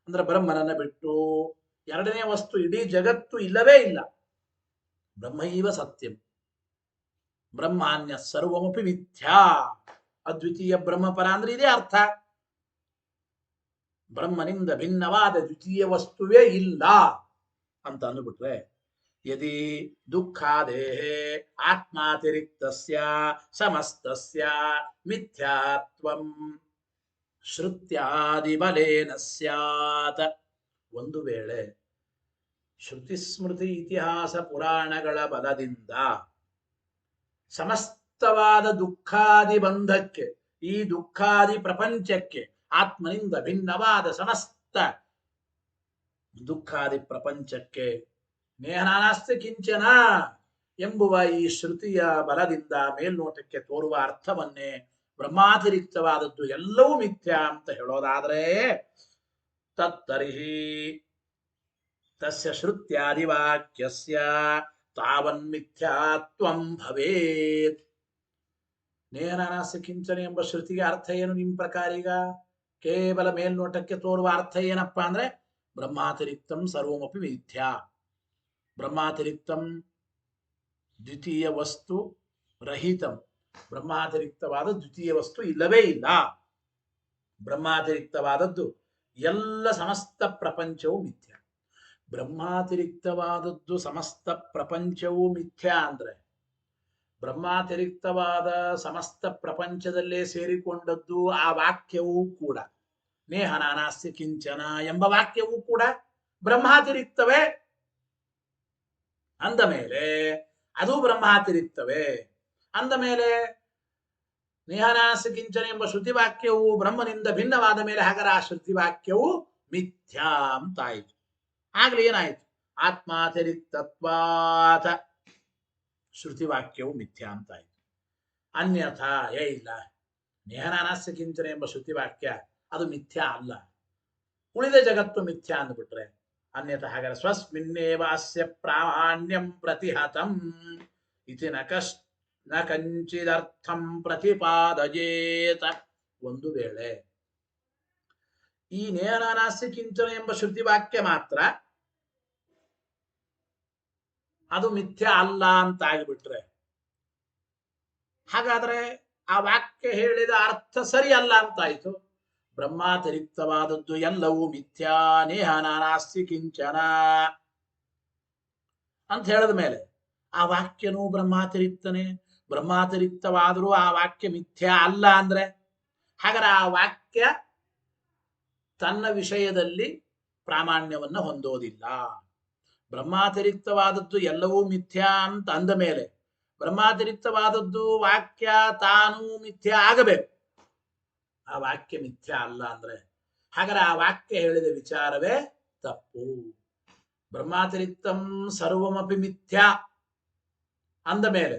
ಅಂದ್ರೆ ಬ್ರಹ್ಮನನ್ನ ಬಿಟ್ಟು ಎರಡನೇ ವಸ್ತು ಇಡೀ ಜಗತ್ತು ಇಲ್ಲವೇ ಇಲ್ಲ. ಬ್ರಹ್ಮೈವ ಸತ್ಯಂ ಬ್ರಹ್ಮಾನ್ಯ ಸರ್ವಮಪಿ ಮಿಥ್ಯಾ, ಅದ್ವಿತೀಯ ಬ್ರಹ್ಮಪರ ಅಂದ್ರೆ ಇದೇ ಅರ್ಥ. ಬ್ರಹ್ಮನಿಂದ ಭಿನ್ನವಾದ ದ್ವಿತೀಯ ವಸ್ತುವೇ ಇಲ್ಲ ಅಂತ ಅಂದ್ಬಿಟ್ರೆ, ಯದಿ ದುಃಖಾದೇಹೇ ಆತ್ಮಾತಿರಿಕ್ತಸ್ಯ ಸಮಸ್ತಸ್ಯ ಮಿಥ್ಯಾತ್ವಂ ಶ್ರುತ್ಯಾದಿಬಲೇನ ಸ್ಯಾತ್, ಒಂದು ವೇಳೆ ಶ್ರುತಿ ಸ್ಮೃತಿ ಇತಿಹಾಸ ಪುರಾಣಗಳ ಬಲದಿಂದ ಸಮಸ್ತವಾದ ದುಃಖಾದಿ ಬಂಧಕ್ಕೆ, ಈ ದುಃಖಾದಿ ಪ್ರಪಂಚಕ್ಕೆ, ಆತ್ಮನಿಂದ ಭಿನ್ನವಾದ ಸಮಸ್ತ ದುಃಖಾದಿ ಪ್ರಪಂಚಕ್ಕೆ ನೇಹನಾನಾಸ್ಯ ಕಿಂಚನ ಎಂಬುವ ಈ ಶ್ರುತಿಯ ಬಲದಿಂದ ಮೇಲ್ನೋಟಕ್ಕೆ ತೋರುವ ಅರ್ಥವನ್ನೇ ಬ್ರಹ್ಮಾತಿರಿಕ್ತವಾದದ್ದು ಎಲ್ಲವೂ ಮಿಥ್ಯಾ ಅಂತ ಹೇಳೋದಾದ್ರೆ, ತತ್ತರ್ಹಿ ತಸ್ಯ ಶ್ರುತ್ಯಾದಿವಾಕ್ಯಸ್ಯ ತಾವನ್ಮಿಥ್ಯಾತ್ವಂ ಭವೇತ್. ನೇಹನಾನಾಸ್ಯ ಕಿಂಚನ ಎಂಬ ಶ್ರುತಿಗೆ ಅರ್ಥ ಏನು ನಿಮ್ಮ ಪ್ರಕಾರ? ಈಗ ಕೇವಲ ಮೇಲ್ನೋಟಕ್ಕೆ ತೋರುವ ಅರ್ಥ ಏನಪ್ಪಾ ಅಂದ್ರೆ ಬ್ರಹ್ಮಾತಿರಿಕ್ತಂ ಸರ್ವಮಪಿ ಮಿಥ್ಯಾ, ಬ್ರಹ್ಮಾತಿರಿಕ್ತಂ ದ್ವಿತೀಯ ವಸ್ತು ರಹಿತಂ, ಬ್ರಹ್ಮಾತಿರಿಕ್ತವಾದ ದ್ವಿತೀಯ ವಸ್ತು ಇಲ್ಲವೇ ಇಲ್ಲ, ಬ್ರಹ್ಮಾತಿರಿಕ್ತವಾದದ್ದು ಎಲ್ಲ ಸಮಸ್ತ ಪ್ರಪಂಚವು ಮಿಥ್ಯ. ಬ್ರಹ್ಮಾತಿರಿಕ್ತವಾದದ್ದು ಸಮಸ್ತ ಪ್ರಪಂಚವು ಮಿಥ್ಯಾ ಅಂದ್ರೆ ಬ್ರಹ್ಮಾತಿರಿಕ್ತವಾದ ಸಮಸ್ತ ಪ್ರಪಂಚದಲ್ಲೇ ಸೇರಿಕೊಂಡದ್ದು ಆ ವಾಕ್ಯವೂ ಕೂಡ, ನೇಹನಾನಾಸ್ಯ ಕಿಂಚನ ಎಂಬ ವಾಕ್ಯವೂ ಕೂಡ ಬ್ರಹ್ಮಾತಿರಿಕ್ತವೇ ಅಂದ ಮೇಲೆ ಅದು ಬ್ರಹ್ಮಾತಿರಿಕ್ತವೇ ಅಂದ ಮೇಲೆ ನೇಹನಾನಾಸ್ಯ ಕಿಂಚನ ಎಂಬ ಶ್ರುತಿವಾಕ್ಯವು ಬ್ರಹ್ಮನಿಂದ ಭಿನ್ನವಾದ ಮೇಲೆ ಹಾಗಾದ್ರೆ ಆ ಶ್ರುತಿವಾಕ್ಯವು ಮಿಥ್ಯಾ ಅಂತಾಯಿತು. ಆಗ್ಲಿ ಏನಾಯ್ತು? ಆತ್ಮಾತಿರಿಕ್ತತ್ವಾತ ಶ್ರುತಿವಾಕ್ಯವು ಮಿಥ್ಯಾ ಅಂತಾಯಿತು. ಅನ್ಯಥಾ ಇಲ್ಲ, ನೇಹನಾನಾಸ್ಯ ಕಿಂಚನ ಎಂಬ ಶ್ರುತಿವಾಕ್ಯ ಅದು ಮಿಥ್ಯಾ ಅಲ್ಲ, ಉಳಿದ ಜಗತ್ತು ಮಿಥ್ಯಾ ಅಂದ್ಬಿಟ್ರೆ ಅನ್ಯಥಾ ಹಾಗಾದ್ರೆ ಸ್ವಸ್ಮಿನ್ನೇವ ಅಸ್ಯ ಪ್ರಾಮಾಣ್ಯಂ ಪ್ರತಿಹತಂ ಇತಿ ನ ಕಂಚಿದರ್ಥಂ ಪ್ರತಿಪಾದಯೇತ. ಒಂದು ವೇಳೆ ಈ ನೇಹನಾನಾಸ್ಯ ಕಿಂಚನ ಎಂಬ ಶ್ರುತಿವಾಕ್ಯ ಮಾತ್ರ ಅದು ಮಿಥ್ಯಾ ಅಲ್ಲ ಅಂತ ಆಗಿಬಿಟ್ರೆ ಹಾಗಾದ್ರೆ ಆ ವಾಕ್ಯ ಹೇಳಿದ ಅರ್ಥ ಸರಿ ಅಲ್ಲ ಅಂತಾಯ್ತು. ಬ್ರಹ್ಮಾತಿರಿಕ್ತವಾದದ್ದು ಎಲ್ಲವೂ ಮಿಥ್ಯಾ, ನೇಹನಾನಾಸ್ಯ ಕಿಂಚನ ಅಂತ ಹೇಳಿದ ಮೇಲೆ ಆ ವಾಕ್ಯನೂ ಬ್ರಹ್ಮಾತಿರಿಕ್ತನೇ, ಬ್ರಹ್ಮಾತಿರಿಕ್ತವಾದರೂ ಆ ವಾಕ್ಯ ಮಿಥ್ಯಾ ಅಲ್ಲ ಅಂದ್ರೆ ಹಾಗಾದ್ರೆ ಆ ವಾಕ್ಯ ತನ್ನ ವಿಷಯದಲ್ಲಿ ಪ್ರಾಮಾಣ್ಯವನ್ನ ಹೊಂದೋದಿಲ್ಲ. ಬ್ರಹ್ಮಾತಿರಿಕ್ತವಾದದ್ದು ಎಲ್ಲವೂ ಮಿಥ್ಯಾ ಅಂತ ಅಂದ ಮೇಲೆ ಬ್ರಹ್ಮಾತಿರಿಕ್ತವಾದದ್ದು ವಾಕ್ಯ ತಾನೂ ಮಿಥ್ಯಾ ಆಗಬೇಕು. ಆ ವಾಕ್ಯ ಮಿಥ್ಯಾ ಅಲ್ಲ ಅಂದ್ರೆ ಹಾಗಾದ್ರೆ ಆ ವಾಕ್ಯ ಹೇಳಿದ ವಿಚಾರವೇ ತಪ್ಪು. ಬ್ರಹ್ಮಾತಿರಿಕ್ತಂ ಸರ್ವಮಪಿ ಮಿಥ್ಯಾ ಅಂದ ಮೇಲೆ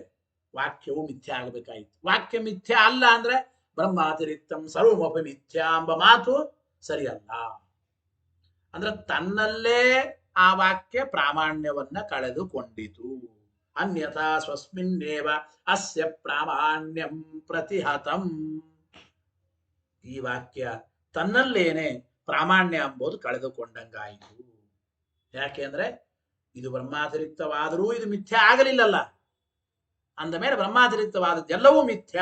ವಾಕ್ಯವು ಮಿಥ್ಯೆ ಆಗಬೇಕಾಯಿತು. ವಾಕ್ಯ ಮಿಥ್ಯ ಅಲ್ಲ ಅಂದ್ರೆ ಬ್ರಹ್ಮಾತಿರಿಕ್ತಂ ಸರ್ವಮಪಿ ಮಿಥ್ಯಾ ಎಂಬ ಮಾತು ಸರಿಯಲ್ಲ. ಅಂದ್ರೆ ತನ್ನಲ್ಲೇ ಆ ವಾಕ್ಯ ಪ್ರಾಮಾಣ್ಯವನ್ನ ಕಳೆದುಕೊಂಡಿತು. ಅನ್ಯಥಾ ಸ್ವಸ್ಮಿನ್ನೇವ ಅಸ್ಯ ಪ್ರಾಮಾಣ್ಯಂ ಪ್ರತಿಹತಂ. ಈ ವಾಕ್ಯ ತನ್ನಲ್ಲೇನೆ ಪ್ರಾಮಾಣ್ಯ ಎಂಬುದು ಕಳೆದುಕೊಂಡಂಗಾಯಿತು. ಯಾಕೆಂದ್ರೆ ಇದು ಬ್ರಹ್ಮಾತಿರಿಕ್ತವಾದರೂ ಇದು ಮಿಥ್ಯ ಆಗಲಿಲ್ಲಲ್ಲ. ಅಂದ ಮೇಲೆ ಬ್ರಹ್ಮಾತಿರಿಕ್ತವಾದದ್ದೆಲ್ಲವೂ ಮಿಥ್ಯ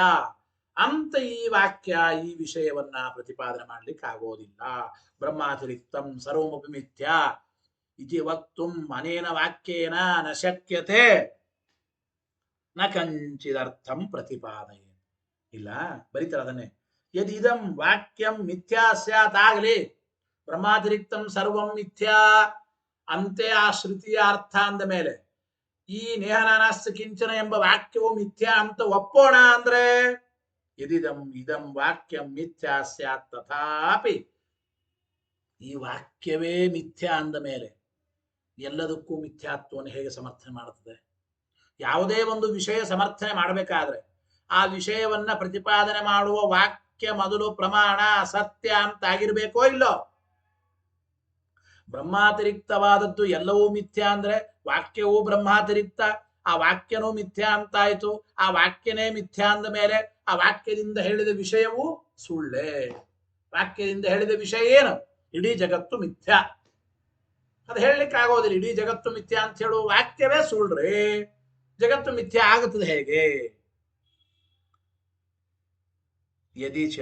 ಅಂತ ಈ ವಾಕ್ಯ ಈ ವಿಷಯವನ್ನ ಪ್ರತಿಪಾದನೆ ಮಾಡ್ಲಿಕ್ಕೆ ಆಗೋದಿಲ್ಲ. ಬ್ರಹ್ಮಾತಿರಿಕ್ತಂ ಸರ್ವಮಪಿ ಮಿಥ್ಯ ಇತಿ ವಕ್ತುಂ ಅನೇನ ವಾಕ್ಯೇನ ನ ಶಕ್ಯತೆ ನ ಕಂಚಿದರ್ಥಂ ಪ್ರತಿಪಾದಯೇ. ಇಲ್ಲ ಬರೀತಾರೆ ಅದನ್ನೇ. ಯದಿದಂ ವಾಕ್ಯಂ ಮಿಥ್ಯಾ ಸ್ಯಾತ್, ಆಗಲಿ ಬ್ರಹ್ಮಾತಿರಿಕ್ತಂ ಸರ್ವಂ ಮಿಥ್ಯಾ ಅಂತೆ ಆ ಶ್ರುತಿಯ ಅರ್ಥ ಅಂದ ಮೇಲೆ ಈ ನೇಹನಾನಾಸ್ತಿ ಕಿಂಚನ ಎಂಬ ವಾಕ್ಯವು ಮಿಥ್ಯಾ ಅಂತ ಒಪ್ಪೋಣ ಅಂದ್ರೆ ಯದಿದಂ ಇದಂ ವಾಕ್ಯಂ ಮಿಥ್ಯಾ ಸ್ಯಾತ್ ತಥಾಪಿ ಈ ವಾಕ್ಯವೇ ಮಿಥ್ಯಾ ಅಂದ ಮೇಲೆ ಎಲ್ಲದಕ್ಕೂ ಮಿಥ್ಯಾತ್ವವನ್ನು ಹೇಗೆ ಸಮರ್ಥನೆ ಮಾಡುತ್ತದೆ? ಯಾವುದೇ ಒಂದು ವಿಷಯ ಸಮರ್ಥನೆ ಮಾಡಬೇಕಾದ್ರೆ ಆ ವಿಷಯವನ್ನ ಪ್ರತಿಪಾದನೆ ಮಾಡುವ ವಾಕ್ಯ ಮೊದಲು ಪ್ರಮಾಣ ಸತ್ಯ ಅಂತ ಆಗಿರ್ಬೇಕೋ ಇಲ್ಲೋ? ಬ್ರಹ್ಮಾತಿರಿಕ್ತವಾದದ್ದು ಎಲ್ಲವೂ ಮಿಥ್ಯಾ ಅಂದ್ರೆ ವಾಕ್ಯವೂ ಬ್ರಹ್ಮಾತಿರಿಕ್ತ, ಆ ವಾಕ್ಯನೂ ಮಿಥ್ಯಾ ಅಂತಾಯ್ತು. ಆ ವಾಕ್ಯನೇ ಮಿಥ್ಯಾ ಅಂದ ಮೇಲೆ ಆ ವಾಕ್ಯದಿಂದ ಹೇಳಿದ ವಿಷಯವೂ ಸುಳ್ಳೇ. ವಾಕ್ಯದಿಂದ ಹೇಳಿದ ವಿಷಯ ಏನು? ಇಡೀ ಜಗತ್ತು ಮಿಥ್ಯಾ. ಅದು ಹೇಳಲಿಕ್ಕೆ ಆಗೋದಿಲ್ಲ. ಇಡೀ ಜಗತ್ತು ಮಿಥ್ಯಾ ಅಂತ ಹೇಳುವ ವಾಕ್ಯವೇ ಸುಳ್ಳ್ರಿ. ಜಗತ್ತು ಮಿಥ್ಯಾ ಆಗುತ್ತದೆ ಹೇಗೆ? ಯದಿಚ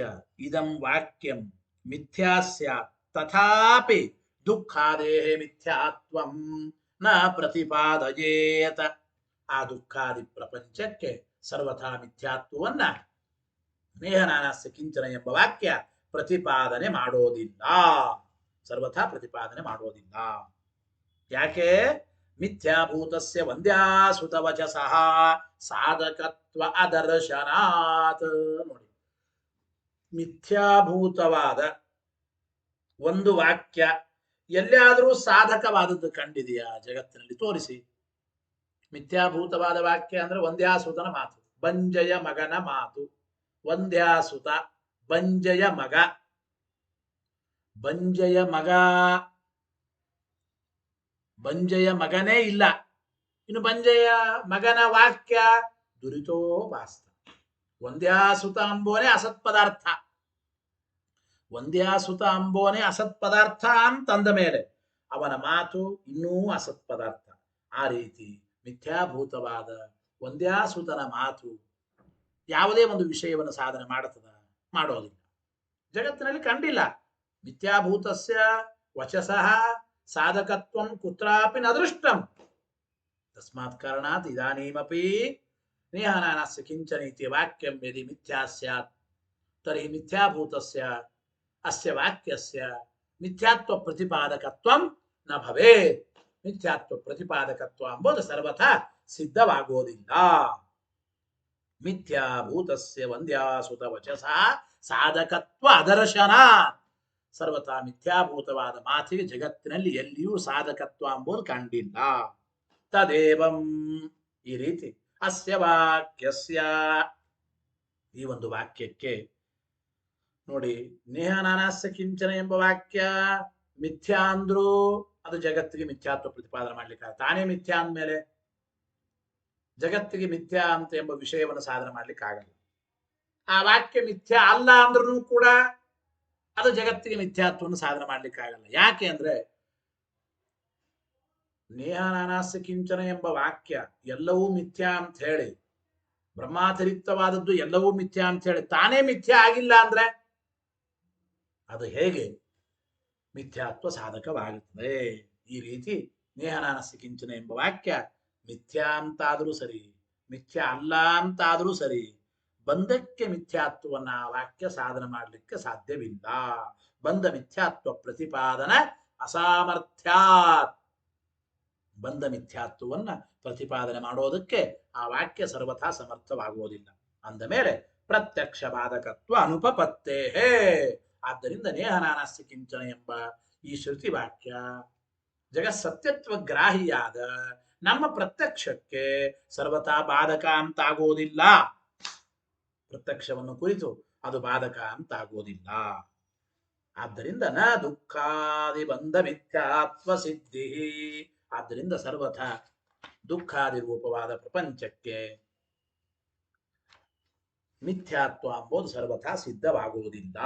ಇದಂ ವಾಕ್ಯಂ ಮಿಥ್ಯಾ ಸ್ಯಾತ್ ತಥಾಪಿ ದುಃಖಾದೇಹೇ ಮಿಥ್ಯಾತ್ವಂ ನ ಪ್ರತಿಪಾದಯೇತ. ಆ ದುಃಖಾದಿ ಪ್ರಪಂಚಕ್ಕೆ ಸರ್ವಥಾ ಮಿಥ್ಯಾತ್ವವನ್ನ ನೇಹನಾನಾಸ್ಯ ಕಿಂಚನ ಎಂಬ ವಾಕ್ಯ ಪ್ರತಿಪಾದನೆ ಮಾಡೋದಿಲ್ಲ. ಸರ್ವಥಾ ಪ್ರತಿಪಾದನೆ ಮಾಡೋದಿಲ್ಲ. ಯಾಕೆ? ಮಿಥ್ಯಾಭೂತಸ್ಯ ವಂದ್ಯಾಸುತ ವಚಸಃ ಸಾಧಕತ್ವ ಅದರ್ಶನಾತ್. ನೋಡಿ, ಮಿಥ್ಯಾಭೂತವಾದ ಒಂದು ವಾಕ್ಯ ಎಲ್ಲಿಯಾದರೂ ಸಾಧಕವಾದದ್ದು ಕಂಡಿದೆಯಾ ಜಗತ್ತಿನಲ್ಲಿ? ತೋರಿಸಿ. ಮಿಥ್ಯಾಭೂತವಾದ ವಾಕ್ಯ ಅಂದ್ರೆ ವಂದ್ಯಾಸುತನ ಮಾತು, ಬಂಜಯ ಮಗನ ಮಾತು. ವಂದ್ಯಾಸುತ, ಬಂಜಯ ಮಗ. ಬಂಜಯ ಮಗ, ಬಂಜಯ ಮಗನೇ ಇಲ್ಲ. ಇನ್ನು ಬಂಜಯ ಮಗನ ವಾಕ್ಯ ದುರಿತೋ ವಾಸ್ತ. ವಂದ್ಯಾಸುತ ಅಂಬೋನೆ ಅಸತ್ ಪದಾರ್ಥ. ವಂದ್ಯಾಸುತ ಅಂಬೋನೆ ಅಸತ್ ಪದಾರ್ಥ ಅಂತಂದ ಮೇಲೆ ಅವನ ಮಾತು ಇನ್ನೂ ಅಸತ್ ಪದಾರ್ಥ. ಆ ರೀತಿ ಮಿಥ್ಯಾಭೂತವಾದ ವಂದ್ಯಾಸುತನ ಮಾತು ಯಾವುದೇ ಒಂದು ವಿಷಯವನ್ನು ಸಾಧನೆ ಮಾಡುತ್ತದ? ಮಾಡೋದಿಲ್ಲ. ಜಗತ್ತಿನಲ್ಲಿ ಕಂಡಿಲ್ಲ. ಮಿಥ್ಯಾಭೂತಸ್ಯ ವಚಸಃ ಸಾಧಕತ್ವಂ ಕುತ್ರಾಪಿ ನ ದೃಷ್ಟಂ. ತಸ್ಮಾತ್ ಕಾರಣಾತ್ ಇದಾನೀಮಪಿ ನೇಹನಾನಾಸ್ಯ ಕಿಂಚನ ಇತಿ ವಾಕ್ಯಂ ಯದಿ ಮಿಥ್ಯಾ ಸ್ಯಾತ್ ತರ್ಹಿ ಮಿಥ್ಯಾಭೂತಸ್ಯ ಅಸ್ಯ ವಾಕ್ಯಸ್ಯ ಮಿಥ್ಯಾತ್ವ ಪ್ರತಿಪಾದಕತ್ವಂ ನ ಭವೇತ್. ಮಿಥ್ಯಾತ್ವ ಪ್ರತಿಪಾದಕತ್ವ ಎಂಬುದು ಸರ್ವಥಾ ಸಿದ್ಧವಾಗೋದಿಲ್ಲ. ಮಿಥ್ಯಾಭೂತಸ್ಯ ವಂದ್ಯಾಸುತ ವಚಸಃ ಸಾಧಕತ್ವ ಅದರ್ಶನ. ಸರ್ವಥಾ ಮಿಥ್ಯಾಭೂತವಾದ ಮಾತಿಗೆ ಜಗತ್ತಿನಲ್ಲಿ ಎಲ್ಲಿಯೂ ಸಾಧಕತ್ವ ಎಂಬುದು ಕಂಡಿಲ್ಲ. ತದೇವಂ, ಈ ರೀತಿ ಅಸ್ಯ ವಾಕ್ಯಸ್ಯ, ಈ ಒಂದು ವಾಕ್ಯಕ್ಕೆ ನೋಡಿ, ನೇಹನಾನಾಸ್ಯ ಕಿಂಚನ ಎಂಬ ವಾಕ್ಯ ಮಿಥ್ಯಾ ಅಂದ್ರು ಅದು ಜಗತ್ತಿಗೆ ಮಿಥ್ಯಾತ್ವ ಪ್ರತಿಪಾದನೆ ಮಾಡ್ಲಿಕ್ಕೆ ತಾನೇ ಮಿಥ್ಯಾ ಅಂದ್ಮೇಲೆ ಜಗತ್ತಿಗೆ ಮಿಥ್ಯಾ ಅಂತ ಎಂಬ ವಿಷಯವನ್ನು ಸಾಧನೆ ಮಾಡ್ಲಿಕ್ಕೆ ಆಗಲ್ಲ. ಆ ವಾಕ್ಯ ಮಿಥ್ಯಾ ಅಲ್ಲ ಅಂದ್ರೂ ಕೂಡ ಅದು ಜಗತ್ತಿಗೆ ಮಿಥ್ಯಾತ್ವವನ್ನು ಸಾಧನೆ ಮಾಡ್ಲಿಕ್ಕೆ ಆಗಲ್ಲ. ಯಾಕೆ ಅಂದ್ರೆ ನೇಹನಾನಾಸ್ಯ ಕಿಂಚನ ಎಂಬ ವಾಕ್ಯ ಎಲ್ಲವೂ ಮಿಥ್ಯಾ ಅಂತ ಹೇಳಿ, ಬ್ರಹ್ಮಾತಿರಿಕ್ತವಾದದ್ದು ಎಲ್ಲವೂ ಮಿಥ್ಯಾ ಅಂತ ಹೇಳಿ ತಾನೇ ಮಿಥ್ಯಾ ಆಗಿಲ್ಲ ಅಂದ್ರೆ ಅದು ಹೇಗೆ ಮಿಥ್ಯಾತ್ವ ಸಾಧಕವಾಗುತ್ತದೆ? ಈ ರೀತಿ ನೇಹನಾನಾಸ್ಯ ಕಿಂಚನ ಎಂಬ ವಾಕ್ಯ ಮಿಥ್ಯಾ ಅಂತಾದರೂ ಸರಿ, ಮಿಥ್ಯಾ ಅಲ್ಲ ಅಂತಾದರೂ ಸರಿ, ಬಂಧಕ್ಕೆ ಮಿಥ್ಯಾತ್ವವನ್ನ ಆ ವಾಕ್ಯ ಸಾಧನೆ ಮಾಡಲಿಕ್ಕೆ ಸಾಧ್ಯವಿಲ್ಲ. ಬಂಧ ಮಿಥ್ಯಾತ್ವ ಪ್ರತಿಪಾದನ ಅಸಾಮರ್ಥ್ಯಾತ್. ಬಂಧ ಮಿಥ್ಯಾತ್ವವನ್ನ ಪ್ರತಿಪಾದನೆ ಮಾಡೋದಕ್ಕೆ ಆ ವಾಕ್ಯ ಸರ್ವಥಾ ಸಮರ್ಥವಾಗುವುದಿಲ್ಲ. ಅಂದ ಮೇಲೆ ಪ್ರತ್ಯಕ್ಷ ಬಾಧಕತ್ವ ಅನುಪಪತ್ತೇ. ಆದ್ದರಿಂದ ನೇಹನಾನಾಸ್ಯ ಕಿಂಚನ ಎಂಬ ಈ ಶ್ರುತಿ ವಾಕ್ಯ ಜಗತ್ಸತ್ಯತ್ವ ಗ್ರಾಹಿಯಾದ ನಮ್ಮ ಪ್ರತ್ಯಕ್ಷಕ್ಕೆ ಸರ್ವತಾ ಬಾಧಕ ಅಂತಾಗೋದಿಲ್ಲ. ಪ್ರತ್ಯಕ್ಷವನ್ನು ಕುರಿತು ಅದು ಬಾಧಕ ಅಂತಾಗೋದಿಲ್ಲ. ಆದ್ದರಿಂದ ನ ದುಃಖಾದಿ ಬಂಧ ಮಿಥ್ಯಾತ್ವ ಸಿದ್ಧಿ. ಆದ್ದರಿಂದ ಸರ್ವಥಾ ದುಃಖಾದಿ ರೂಪವಾದ ಪ್ರಪಂಚಕ್ಕೆ ಮಿಥ್ಯಾತ್ವ ಎಂಬುದು ಸರ್ವಥಾ ಸಿದ್ಧವಾಗುವುದಿಲ್ಲ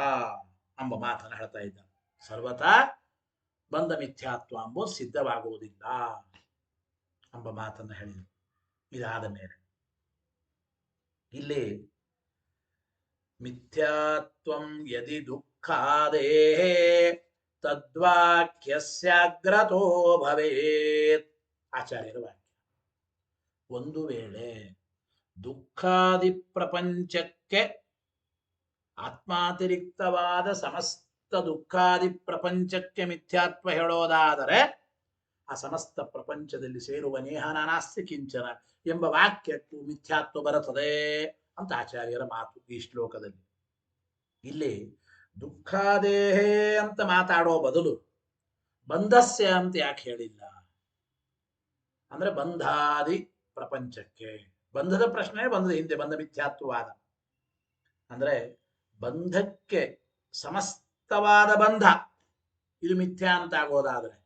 ಎಂಬ ಮಾತನ್ನು ಹೇಳ್ತಾ ಇದ್ದ. ಸರ್ವಥಾ ಬಂಧ ಮಿಥ್ಯಾತ್ವ ಎಂಬುದು ಸಿದ್ಧವಾಗುವುದಿಲ್ಲ ಎಂಬ ಮಾತನ್ನು ಹೇಳಿದರು. ಇದಾದ ಮೇಲೆ ಇಲ್ಲಿ ಮಿಥ್ಯಾತ್ವಂ ಯದಿ ದುಃಖಾದೇಃ ತದ್ವಾಕ್ಯಸ್ಯಾಗ್ರತೋ ಭವೇತ್. ಆಚಾರ್ಯರ ವಾಕ್ಯ. ಒಂದು ವೇಳೆ ದುಃಖಾದಿ ಪ್ರಪಂಚಕ್ಕೆ ಆತ್ಮಾತಿರಿಕ್ತವಾದ ಸಮಸ್ತ ದುಃಖಾದಿ ಪ್ರಪಂಚಕ್ಕೆ ಮಿಥ್ಯಾತ್ವ ಹೇಳೋದಾದರೆ ಆ ಸಮಸ್ತ ಪ್ರಪಂಚದಲ್ಲಿ ಸೇರುವ ನೇಹ ನಾನಾಸ್ತಿ ಕಿಂಚನ ಎಂಬ ವಾಕ್ಯಕ್ಕೂ ಮಿಥ್ಯಾತ್ವ ಬರುತ್ತದೆ ಅಂತ ಆಚಾರ್ಯರ ಮಾತು ಈ ಶ್ಲೋಕದಲ್ಲಿ. ಇಲ್ಲಿ ದುಃಖಾದೇಹೇ ಅಂತ ಮಾತಾಡೋ ಬದಲು ಬಂಧಸ್ಯ ಅಂತ ಯಾಕೆ ಹೇಳಿಲ್ಲ ಅಂದ್ರೆ ಬಂಧಾದಿ ಪ್ರಪಂಚಕ್ಕೆ. ಬಂಧದ ಪ್ರಶ್ನೆ ಬಂಧದ ಹಿಂದೆ ಬಂಧ ಮಿಥ್ಯಾತ್ವವಾದ ಅಂದ್ರೆ ಬಂಧಕ್ಕೆ ಸಮಸ್ತವಾದ ಬಂಧ ಇದು ಮಿಥ್ಯಾ ಅಂತ ಆಗೋದಾದ್ರೆ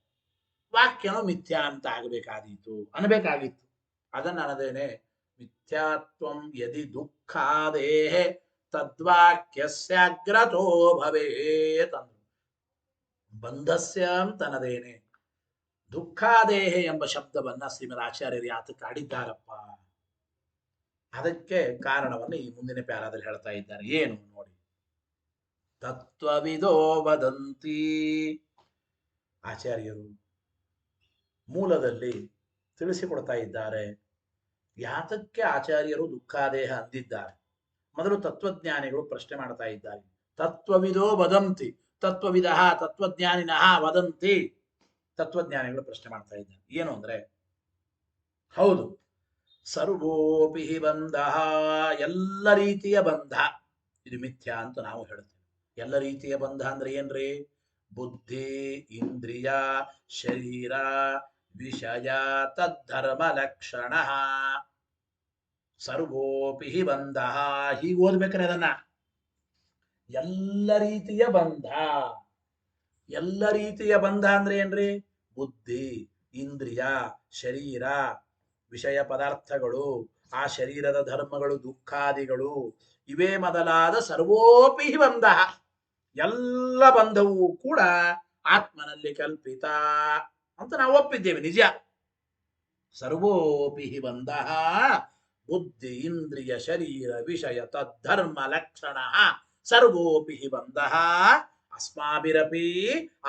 ವಾಕ್ಯನು ಮಿಥ್ಯಾ ಅಂತ ಆಗಬೇಕಾದೀತು ಅನ್ಬೇಕಾಗಿತ್ತು. ಅದನ್ನ ಅನ್ನದೇನೆ ಮಿಥ್ಯಾತ್ವಂ ಯದಿ ದುಃಖಾದೇಃ ತದ್ವಾಕ್ಯಸ್ಯಾಗ್ರತೋ ಭವೇತ್ ಅಂದ್ರು. ಬಂಧಸ್ಯ ಅಂತನದೇನೆ ದುಃಖಾದೇಹ ಎಂಬ ಶಬ್ದವನ್ನ ಶ್ರೀಮದ್ ಆಚಾರ್ಯರು ಯಾತಕ್ಕೆ ಆಡಿದ್ದಾರಪ್ಪ, ಅದಕ್ಕೆ ಕಾರಣವನ್ನು ಈ ಮುಂದಿನ ಪ್ಯಾರಾದಲ್ಲಿ ಹೇಳ್ತಾ ಇದ್ದಾರೆ. ಏನು ನೋಡಿ. ತತ್ವವಿದೋ ವದಂತಿ. ಆಚಾರ್ಯರು ಮೂಲದಲ್ಲಿ ತಿಳಿಸಿಕೊಡ್ತಾ ಇದ್ದಾರೆ ಯಾತಕ್ಕೆ ಆಚಾರ್ಯರು ದುಃಖಾದೇಹ ಅಂದಿದ್ದಾರೆ. ಮೊದಲು ತತ್ವಜ್ಞಾನಿಗಳು ಪ್ರಶ್ನೆ ಮಾಡ್ತಾ ಇದ್ದಾರೆ. ತತ್ವವಿದೋ ವದಂತಿ, ತತ್ವವಿದ ತತ್ವಜ್ಞಾನಿನಃ ವದಂತಿ. ತತ್ವಜ್ಞಾನಿಗಳು ಪ್ರಶ್ನೆ ಮಾಡ್ತಾ ಇದ್ದಾರೆ ಏನು ಅಂದ್ರೆ, ಹೌದು ಸರ್ವೋಪಿ ಬಂಧ, ಎಲ್ಲ ರೀತಿಯ ಬಂಧ ಇದು ಮಿಥ್ಯಾ ಅಂತ ನಾವು ಹೇಳ್ತೇವೆ. ಎಲ್ಲ ರೀತಿಯ ಬಂಧ ಅಂದ್ರೆ ಏನ್ರಿ? ಬುದ್ಧಿ, ಇಂದ್ರಿಯ, ಶರೀರ, ವಿಷಯ, ತದ್ಧರ್ಮ ಲಕ್ಷಣ. ಸರ್ವೋಪಿ ಬಂಧ ಹೀಗೆ ಓದ್ಬೇಕ್ರೆ ಅದನ್ನ. ಎಲ್ಲ ರೀತಿಯ ಬಂಧ. ಎಲ್ಲ ರೀತಿಯ ಬಂಧ ಅಂದ್ರೆ ಏನ್ರಿ? ಬುದ್ಧಿ, ಇಂದ್ರಿಯ, ಶರೀರ, ವಿಷಯ ಪದಾರ್ಥಗಳು, ಆ ಶರೀರದ ಧರ್ಮಗಳು, ದುಃಖಾದಿಗಳು, ಇವೇ ಮೊದಲಾದ ಸರ್ವೋಪಿ ಬಂಧ. ಎಲ್ಲ ಬಂಧವೂ ಕೂಡ ಆತ್ಮನಲ್ಲಿ ಕಲ್ಪಿತ ಅಂತ ನಾವು ಒಪ್ಪಿದ್ದೇವೆ, ನಿಜ. ಸರ್ವೋಪಿ ಬಂಧ ಬುದ್ಧಿ, ಇಂದ್ರಿಯ, ಶರೀರ, ವಿಷಯ, ತದ್ಧರ್ಮ ಲಕ್ಷಣ. ಸರ್ವೋಪಿ ಬಂಧ ಅಸ್ಮಾಭಿರಪಿ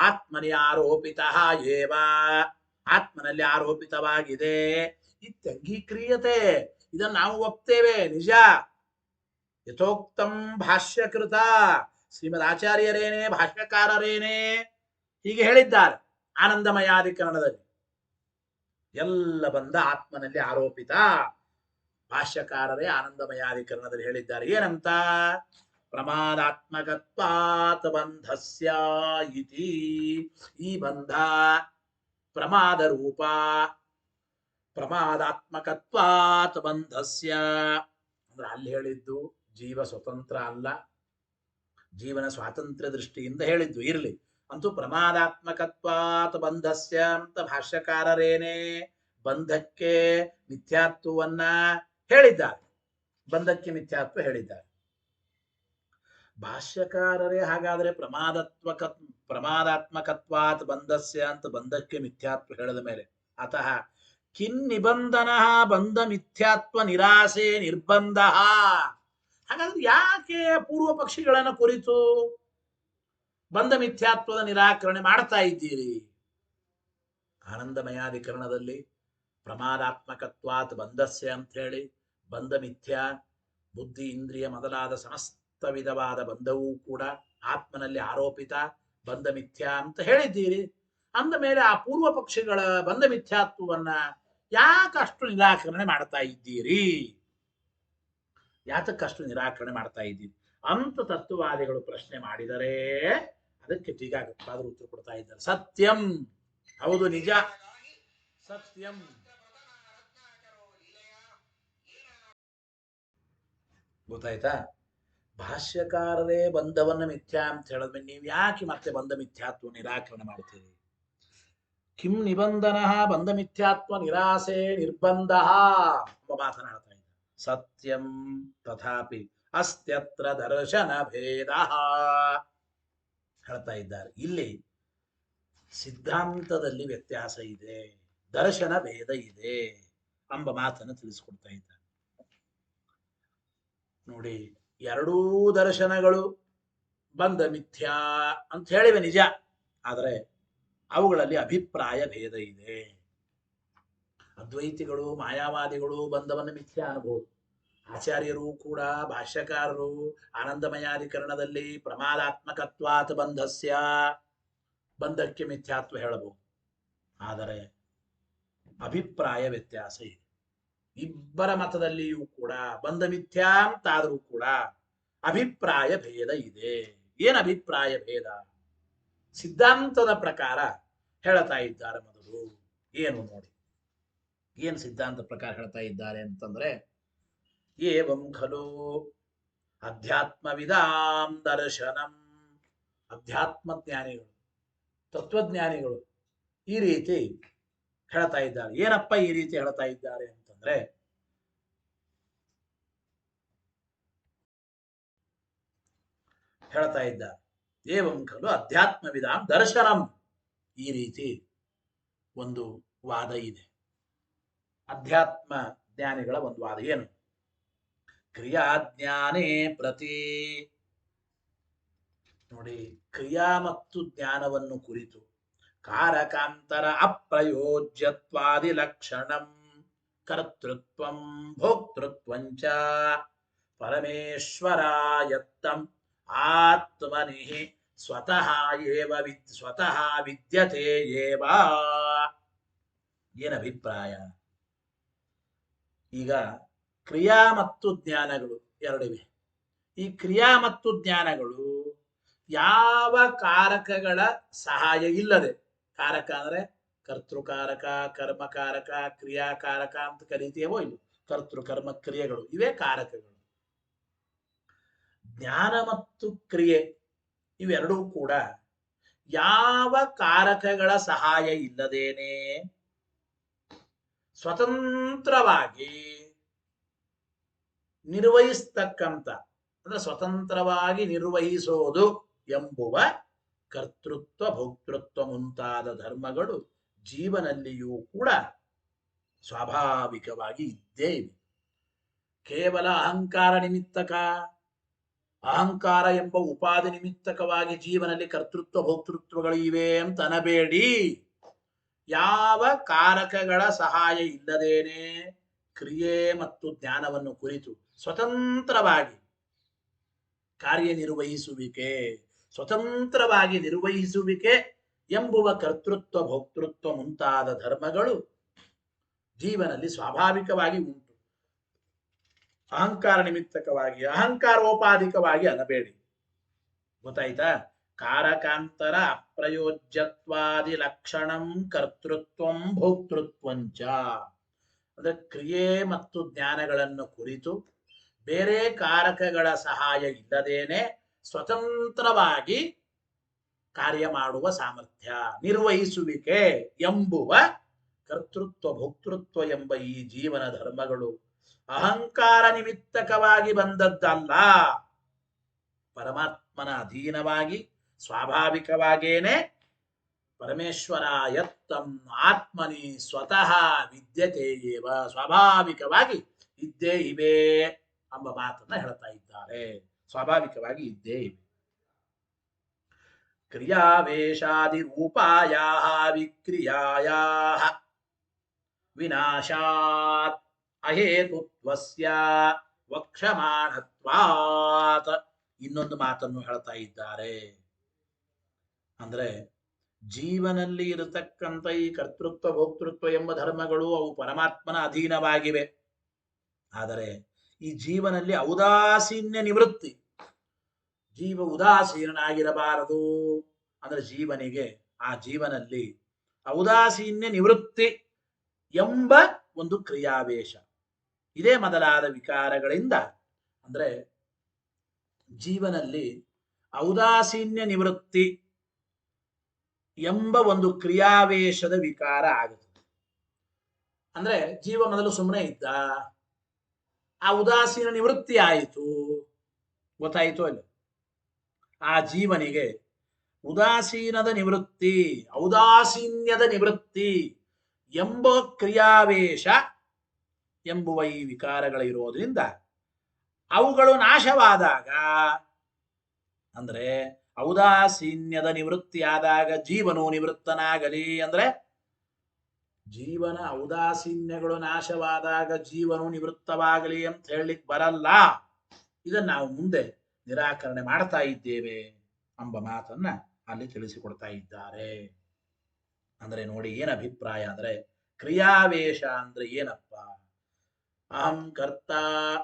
ಆತ್ಮನಿ ಆರೋಪಿತ ಏವ, ಆತ್ಮನಲ್ಲಿ ಆರೋಪಿತವಾಗಿದೆ. ಇತ್ಯಂಗೀಕ್ರಿಯತೆ, ಇದನ್ನು ನಾವು ಒಪ್ತೇವೆ, ನಿಜ. ಯಥೋಕ್ತಂ ಭಾಷ್ಯಕೃತ, ಶ್ರೀಮದ್ ಆಚಾರ್ಯರೇನೇ ಭಾಷ್ಯಕಾರರೇನೇ ಹೀಗೆ ಹೇಳಿದ್ದಾರೆ ಆನಂದಮಯಾಧಿಕರಣದಲ್ಲಿ. ಎಲ್ಲ ಬಂದ ಆತ್ಮನಲ್ಲಿ ಆರೋಪಿತ. ಭಾಷ್ಯಕಾರರೇ ಆನಂದಮಯಾಧಿಕರಣದಲ್ಲಿ ಹೇಳಿದ್ದಾರೆ ಏನಂತ? ಪ್ರಮಾದಾತ್ಮಕತ್ವಾತ್ ಬಂಧಸ್ಯ ಇತಿ. ಈ ಬಂಧ ಪ್ರಮಾದ ರೂಪ. ಪ್ರಮಾದಾತ್ಮಕತ್ವಾತ್ ಬಂಧಸ್ಯ ಅಂದ್ರೆ ಅಲ್ಲಿ ಹೇಳಿದ್ದು ಜೀವ ಸ್ವತಂತ್ರ ಅಲ್ಲ, ಜೀವನ ಸ್ವಾತಂತ್ರ್ಯ ದೃಷ್ಟಿಯಿಂದ ಹೇಳಿದ್ದು. ಇರಲಿ, ಅಂತೂ ಪ್ರಮಾದಾತ್ಮಕತ್ವಾತ್ ಬಂಧಸ್ಯ ಅಂತ ಭಾಷ್ಯಕಾರರೇನೇ ಬಂಧಕ್ಕೆ ಮಿಥ್ಯಾತ್ವವನ್ನ ಹೇಳಿದ್ದಾರೆ. ಬಂಧಕ್ಕೆ ಮಿಥ್ಯಾತ್ವ ಹೇಳಿದ್ದಾರೆ ಭಾಷ್ಯಕಾರರೇ. ಹಾಗಾದ್ರೆ ಪ್ರಮಾದಾತ್ಮಕತ್ವಾತ್ ಬಂಧಸ್ಯ ಅಂತ ಬಂಧಕ್ಕೆ ಮಿಥ್ಯಾತ್ವ ಹೇಳಿದ ಮೇಲೆ ಅತಃ ಕಿನ್ ನಿಬಂಧನ ಬಂಧ ಮಿಥ್ಯಾತ್ವ ನಿರಾಸೆ ನಿರ್ಬಂಧ. ಹಾಗಾದ್ರೆ ಯಾಕೆ ಪೂರ್ವ ಪಕ್ಷಿಗಳನ್ನು ಕುರಿತು ಬಂಧ ಮಿಥ್ಯಾತ್ವದ ನಿರಾಕರಣೆ ಮಾಡ್ತಾ ಇದ್ದೀರಿ? ಆನಂದಮಯಾಧಿಕರಣದಲ್ಲಿ ಪ್ರಮಾದಾತ್ಮಕತ್ವಾತ್ ಬಂಧಸ್ಯ ಅಂತ ಹೇಳಿ ಬಂಧ ಮಿಥ್ಯಾ, ಬುದ್ಧಿ, ಇಂದ್ರಿಯ ಮೊದಲಾದ ಸಮಸ್ತ ವಿಧವಾದ ಬಂಧವೂ ಕೂಡ ಆತ್ಮನಲ್ಲಿ ಆರೋಪಿತ, ಬಂಧ ಮಿಥ್ಯಾ ಅಂತ ಹೇಳಿದ್ದೀರಿ. ಅಂದ ಮೇಲೆ ಆ ಪೂರ್ವ ಪಕ್ಷಿಗಳ ಬಂಧ ಮಿಥ್ಯಾತ್ವವನ್ನ ಯಾಕಷ್ಟು ನಿರಾಕರಣೆ ಮಾಡ್ತಾ ಇದ್ದೀರಿ? ಯಾತಕ್ಕಷ್ಟು ನಿರಾಕರಣೆ ಮಾಡ್ತಾ ಇದ್ದೀರಿ ಅಂತ ತತ್ವವಾದಿಗಳು ಪ್ರಶ್ನೆ ಮಾಡಿದರೆ ಅದಕ್ಕೆ ಟೀಕಾಕೃತ್ಪಾದರು ಉತ್ತರ ಕೊಡ್ತಾ ಇದ್ದಾರೆ. ಸತ್ಯಂ, ಹೌದು ನಿಜ. ಸತ್ಯಂ ಗೊತ್ತಾಯ್ತಾ? ಭಾಷ್ಯಕಾರರೇ ಬಂಧವನ್ನ ಮಿಥ್ಯಾ ಅಂತ ಹೇಳಿದ್ಮೇಲೆ ನೀವು ಯಾಕೆ ಮತ್ತೆ ಬಂಧ ಮಿಥ್ಯಾತ್ವ ನಿರಾಕರಣೆ ಮಾಡ್ತೀರಿ? ಕಿಂ ನಿಬಂಧನ ಬಂಧ ಮಿಥ್ಯಾತ್ವ ನಿರಾಸೆ ನಿರ್ಬಂಧ ಎಂಬ ಮಾತನಾಡ್ತಾ ಇದ್ದಾರೆ. ಸತ್ಯಂ ತಥಾಪಿ ಅಸ್ತ್ಯತ್ರ ದರ್ಶನ ಭೇದ ಹೇಳ್ತಾ ಇದ್ದಾರೆ. ಇಲ್ಲಿ ಸಿದ್ಧಾಂತದಲ್ಲಿ ವ್ಯತ್ಯಾಸ ಇದೆ, ದರ್ಶನ ಭೇದ ಇದೆ ಎಂಬ ಮಾತನ್ನು ತಿಳಿಸ್ಕೊಡ್ತಾ ಇದ್ದಾರೆ. ನೋಡಿ, ಎರಡೂ ದರ್ಶನಗಳು ಬಂಧ ಮಿಥ್ಯಾ ಅಂತ ಹೇಳಿವೆ ನಿಜ, ಆದರೆ ಅವುಗಳಲ್ಲಿ ಅಭಿಪ್ರಾಯ ಭೇದ ಇದೆ. ಅದ್ವೈತಿಗಳು ಮಾಯಾವಾದಿಗಳು ಬಂಧವನ್ನು ಮಿಥ್ಯಾ ಅನ್ಬಹುದು. ಆಚಾರ್ಯರು ಕೂಡ ಭಾಷ್ಯಕಾರರು ಆನಂದಮಯಾಧಿಕರಣದಲ್ಲಿ ಪ್ರಮಾದಾತ್ಮಕತ್ವಾತ್ ಬಂಧಸ್ಯ ಬಂಧಕ್ಕೆ ಮಿಥ್ಯಾತ್ವ ಹೇಳಬಹುದು. ಆದರೆ ಅಭಿಪ್ರಾಯ ವ್ಯತ್ಯಾಸ ಇದೆ. ಇಬ್ಬರ ಮತದಲ್ಲಿಯೂ ಕೂಡ ಬಂಧ ಮಿಥ್ಯಾ ಅಂತಾದರೂ ಕೂಡ ಅಭಿಪ್ರಾಯ ಭೇದ ಇದೆ. ಏನು ಅಭಿಪ್ರಾಯ ಭೇದ? ಸಿದ್ಧಾಂತದ ಪ್ರಕಾರ ಹೇಳ್ತಾ ಇದ್ದಾರೆ. ಮೊದಲು ಏನು ನೋಡಿ, ಏನು ಸಿದ್ಧಾಂತ ಪ್ರಕಾರ ಹೇಳ್ತಾ ಇದ್ದಾರೆ ಅಂತಂದ್ರೆ, ಏವಂ ಖಲು ಅಧ್ಯಾತ್ಮವಿದಾಂ ದರ್ಶನಂ, ಅಧ್ಯಾತ್ಮ ಜ್ಞಾನಿಗಳು ತತ್ವಜ್ಞಾನಿಗಳು ಈ ರೀತಿ ಹೇಳ್ತಾ ಇದ್ದಾರೆ. ಏನಪ್ಪ ಈ ರೀತಿ ಹೇಳ್ತಾ ಇದ್ದಾರೆ ಅಂತಂದ್ರೆ, ಹೇಳ್ತಾ ಇದ್ದಾರೆ ಏವಂ ಖಲು ಅಧ್ಯಾತ್ಮವಿದಾಂ ದರ್ಶನಂ, ಈ ರೀತಿ ಒಂದು ವಾದ ಇದೆ. ಅಧ್ಯಾತ್ಮ ಜ್ಞಾನಿಗಳ ಒಂದು ವಾದ ಏನು? ಕ್ರಿಯಾಜ್ಞಾನೇ ಪ್ರತಿ, ನೋಡಿ, ಕ್ರಿಯಾ ಮತ್ತು ಜ್ಞಾನವನ್ನು ಕುರಿತು ಕಾರಕಾಂತರ ಅಪ್ರಯೋಜ್ಯತ್ವಾದಿ ಲಕ್ಷಣಂ ಕರ್ತೃತ್ವಂ ಭೋಕ್ತೃತ್ವಂಚ ಪರಮೇಶ್ವರಾಯತ್ತಂ ಆತ್ಮನಿ ಸ್ವತಃ ವಿದ್ಯತೆ ಏವ. ಏನ ಅಭಿಪ್ರಾಯ? ಈಗ ಕ್ರಿಯಾ ಮತ್ತು ಜ್ಞಾನಗಳು ಎರಡಿವೆ. ಈ ಕ್ರಿಯಾ ಮತ್ತು ಜ್ಞಾನಗಳು ಯಾವ ಕಾರಕಗಳ ಸಹಾಯ ಇಲ್ಲದೆ, ಕಾರಕ ಅಂದ್ರೆ ಕರ್ತೃಕಾರಕ, ಕರ್ಮಕಾರಕ, ಕ್ರಿಯಾಕಾರಕ ಅಂತ ಕರೀತೀವೋ ಇಲ್ಲ, ಕರ್ತೃ ಕರ್ಮ ಕ್ರಿಯೆಗಳು ಇವೇ ಕಾರಕಗಳು. ಜ್ಞಾನ ಮತ್ತು ಕ್ರಿಯೆ ಇವೆರಡೂ ಕೂಡ ಯಾವ ಕಾರಕಗಳ ಸಹಾಯ ಇಲ್ಲದೇನೆ ಸ್ವತಂತ್ರವಾಗಿ ನಿರ್ವಹಿಸ್ತಕ್ಕಂಥ, ಅಂದ್ರೆ ಸ್ವತಂತ್ರವಾಗಿ ನಿರ್ವಹಿಸೋದು ಎಂಬುವ ಕರ್ತೃತ್ವ ಭೋಕ್ತೃತ್ವ ಮುಂತಾದ ಧರ್ಮಗಳು ಜೀವನಲ್ಲಿಯೂ ಕೂಡ ಸ್ವಾಭಾವಿಕವಾಗಿ ಇದ್ದೇ ಇವೆ. ಕೇವಲ ಅಹಂಕಾರ ನಿಮಿತ್ತಕ, ಅಹಂಕಾರ ಎಂಬ ಉಪಾಧಿ ನಿಮಿತ್ತಕವಾಗಿ ಜೀವನದಲ್ಲಿ ಕರ್ತೃತ್ವ ಭೋಕ್ತೃತ್ವಗಳು ಇವೆ ಅಂತ ಅನಬೇಡಿ. ಯಾವ ಕಾರಕಗಳ ಸಹಾಯ ಇಲ್ಲದೇನೆ ಕ್ರಿಯೆ ಮತ್ತು ಜ್ಞಾನವನ್ನು ಕುರಿತು ಸ್ವತಂತ್ರವಾಗಿ ಕಾರ್ಯನಿರ್ವಹಿಸುವಿಕೆ, ಸ್ವತಂತ್ರವಾಗಿ ನಿರ್ವಹಿಸುವಿಕೆ ಎಂಬುವ ಕರ್ತೃತ್ವ ಭೋಕ್ತೃತ್ವ ಮುಂತಾದ ಧರ್ಮಗಳು ಜೀವನದಲ್ಲಿ ಸ್ವಾಭಾವಿಕವಾಗಿ ಉಂಟು. ಅಹಂಕಾರ ನಿಮಿತ್ತಕವಾಗಿ, ಅಹಂಕಾರೋಪಾಧಿಕವಾಗಿ ಅನಬೇಡಿ. ಗೊತ್ತಾಯ್ತಾ? ಕಾರಕಾಂತರ ಅಪ್ರಯೋಜ್ಯತ್ವಾದಿ ಲಕ್ಷಣಂ ಕರ್ತೃತ್ವಂ ಭೋಕ್ತೃತ್ವಂಚ, ಅಂದ್ರೆ ಕ್ರಿಯೆ ಮತ್ತು ಜ್ಞಾನಗಳನ್ನು ಕುರಿತು ಬೇರೆ ಕಾರಕಗಳ ಸಹಾಯ ಇಲ್ಲದೇನೆ ಸ್ವತಂತ್ರವಾಗಿ ಕಾರ್ಯ ಮಾಡುವ ಸಾಮರ್ಥ್ಯ, ನಿರ್ವಹಿಸುವಿಕೆ ಎಂಬುವ ಕರ್ತೃತ್ವ ಭೋಕ್ತೃತ್ವ ಎಂಬ ಈ ಜೀವನ ಧರ್ಮಗಳು ಅಹಂಕಾರ ನಿಮಿತ್ತಕವಾಗಿ ಬಂದದ್ದಲ್ಲ, ಪರಮಾತ್ಮನ ಅಧೀನವಾಗಿ ಸ್ವಾಭಾವಿಕವಾಗೇನೆ ಪರಮೇಶ್ವರ ಯತ್ತಂ ಆತ್ಮನಿ ಸ್ವತಃ ವಿದ್ಯತೆ ಏವ, ಸ್ವಾಭಾವಿಕವಾಗಿ ಇದ್ದೇ ಇವೆ ಎಂಬ ಮಾತನ್ನ ಹೇಳ್ತಾ ಇದ್ದಾರೆ. ಸ್ವಾಭಾವಿಕವಾಗಿ ಇದ್ದೇ ಇವೆ. ಕ್ರಿಯಾವೇಶಾದಿ ರೂಪಾಯಾ ವಿಕ್ರಿಯಾಯಾ ವಿನಾಶಾತ್ ಅಹೇತುತ್ವಸ್ಯ ವಕ್ಷಮಾಣತ್ವಾತ್, ಇನ್ನೊಂದು ಮಾತನ್ನು ಹೇಳ್ತಾ ಇದ್ದಾರೆ. ಅಂದ್ರೆ ಜೀವನಲ್ಲಿ ಇರತಕ್ಕಂಥ ಈ ಕರ್ತೃತ್ವ ಭೋಕ್ತೃತ್ವ ಎಂಬ ಧರ್ಮಗಳು ಅವು ಪರಮಾತ್ಮನ ಅಧೀನವಾಗಿವೆ. ಆದರೆ ಈ ಜೀವನಲ್ಲಿ ಔದಾಸೀನ್ಯ ನಿವೃತ್ತಿ, ಜೀವ ಉದಾಸೀನನಾಗಿರಬಾರದು. ಅಂದ್ರೆ ಜೀವನಿಗೆ ಆ ಜೀವನಲ್ಲಿ ಔದಾಸೀನ್ಯ ನಿವೃತ್ತಿ ಎಂಬ ಒಂದು ಕ್ರಿಯಾವೇಶ ಇದೇ ಮೊದಲಾದ ವಿಕಾರಗಳಿಂದ ಅಂದ್ರೆ ಜೀವನಲ್ಲಿ ಔದಾಸೀನ್ಯ ನಿವೃತ್ತಿ ಎಂಬ ಒಂದು ಕ್ರಿಯಾವೇಶದ ವಿಕಾರ ಆಗುತ್ತದೆ. ಅಂದ್ರೆ ಜೀವ ಮೊದಲು ಸುಮ್ಮನೆ ಇದ್ದ, ಆ ಉದಾಸೀನ ನಿವೃತ್ತಿ ಆಯಿತು, ಗೊತ್ತಾಯಿತು ಅಲ್ಲ? ಆ ಜೀವನಿಗೆ ಉದಾಸೀನದ ನಿವೃತ್ತಿ, ಔದಾಸೀನ್ಯದ ನಿವೃತ್ತಿ ಎಂಬ ಕ್ರಿಯಾವೇಶ ಎಂಬುವ ಈ ವಿಕಾರಗಳಿರೋದ್ರಿಂದ ಅವುಗಳು ನಾಶವಾದಾಗ, ಅಂದ್ರೆ ಔದಾಸೀನ್ಯದ ನಿವೃತ್ತಿಯಾದಾಗ ಜೀವನು ನಿವೃತ್ತನಾಗಲಿ, ಅಂದ್ರೆ ಜೀವನ ಔದಾಸೀನ್ಯಗಳು ನಾಶವಾದಾಗ ಜೀವನು ನಿವೃತ್ತವಾಗಲಿ ಅಂತ ಹೇಳಲಿಕ್ಕೆ ಬರಲ್ಲ. ಇದನ್ನು ನಾವು ಮುಂದೆ ನಿರಾಕರಣೆ ಮಾಡ್ತಾ ಇದ್ದೇವೆ ಎಂಬ ಮಾತನ್ನ ಅಲ್ಲಿ ತಿಳಿಸಿಕೊಡ್ತಾ ಇದ್ದಾರೆ. ಅಂದ್ರೆ ನೋಡಿ ಏನ್ ಅಭಿಪ್ರಾಯ ಅಂದ್ರೆ, ಕ್ರಿಯಾವೇಶ ಅಂದ್ರೆ ಏನಪ್ಪ? ಅಹಂ ಕರ್ತ,